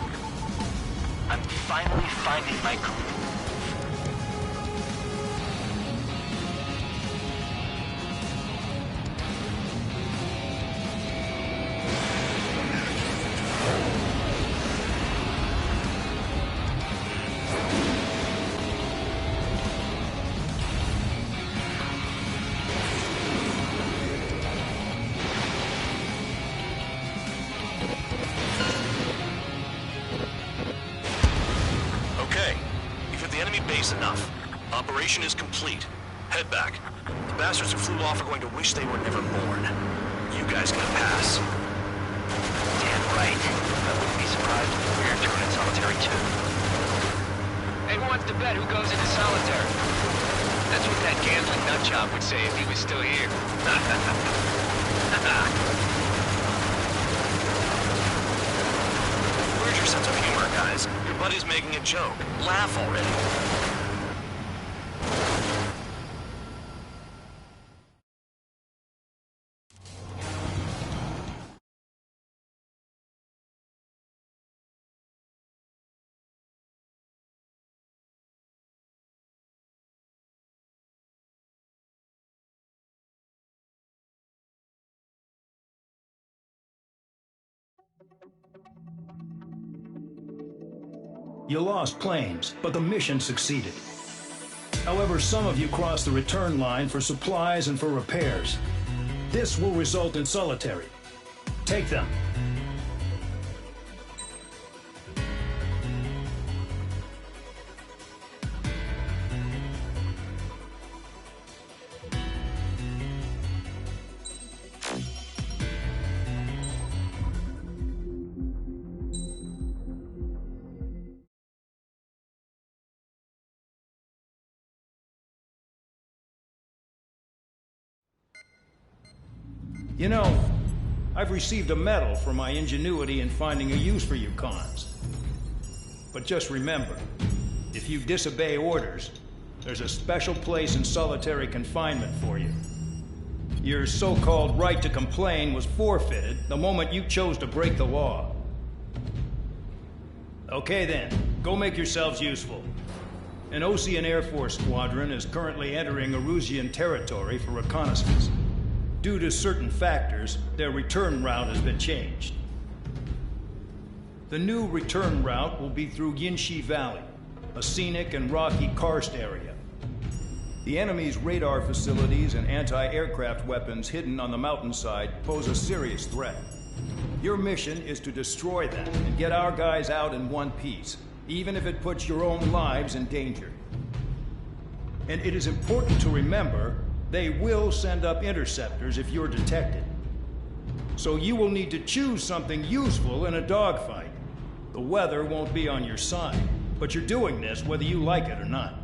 Speaker 15: I'm finally finding my groove.
Speaker 1: Enough. Operation is complete. Head back. The bastards who flew off are going to wish they were never born. You guys get a pass.
Speaker 15: Damn right. I wouldn't be surprised if we're turning in solitary too. Hey, who wants to bet who goes into solitary? That's what that gambling nutjob would say if he was still here.
Speaker 1: Where's your sense of humor, guys? Your buddy's making a joke. Laugh already.
Speaker 14: You lost planes, but the mission succeeded. However, some of you crossed the return line for supplies and for repairs. This will result in solitary. Take them. You know, I've received a medal for my ingenuity in finding a use for you cons. But just remember, if you disobey orders, there's a special place in solitary confinement for you. Your so-called right to complain was forfeited the moment you chose to break the law. Okay then, go make yourselves useful. An Osean Air Force squadron is currently entering Erusian territory for reconnaissance. Due to certain factors, their return route has been changed. The new return route will be through Yinshi Valley, a scenic and rocky karst area. The enemy's radar facilities and anti-aircraft weapons hidden on the mountainside pose a serious threat. Your mission is to destroy them and get our guys out in one piece, even if it puts your own lives in danger. And it is important to remember, they will send up interceptors if you're detected. So you will need to choose something useful in a dogfight. The weather won't be on your side, but you're doing this whether you like it or not.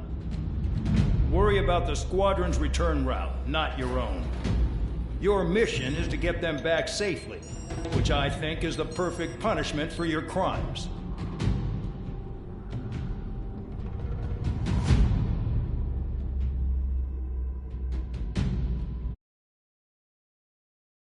Speaker 14: Worry about the squadron's return route, not your own. Your mission is to get them back safely, which I think is the perfect punishment for your crimes.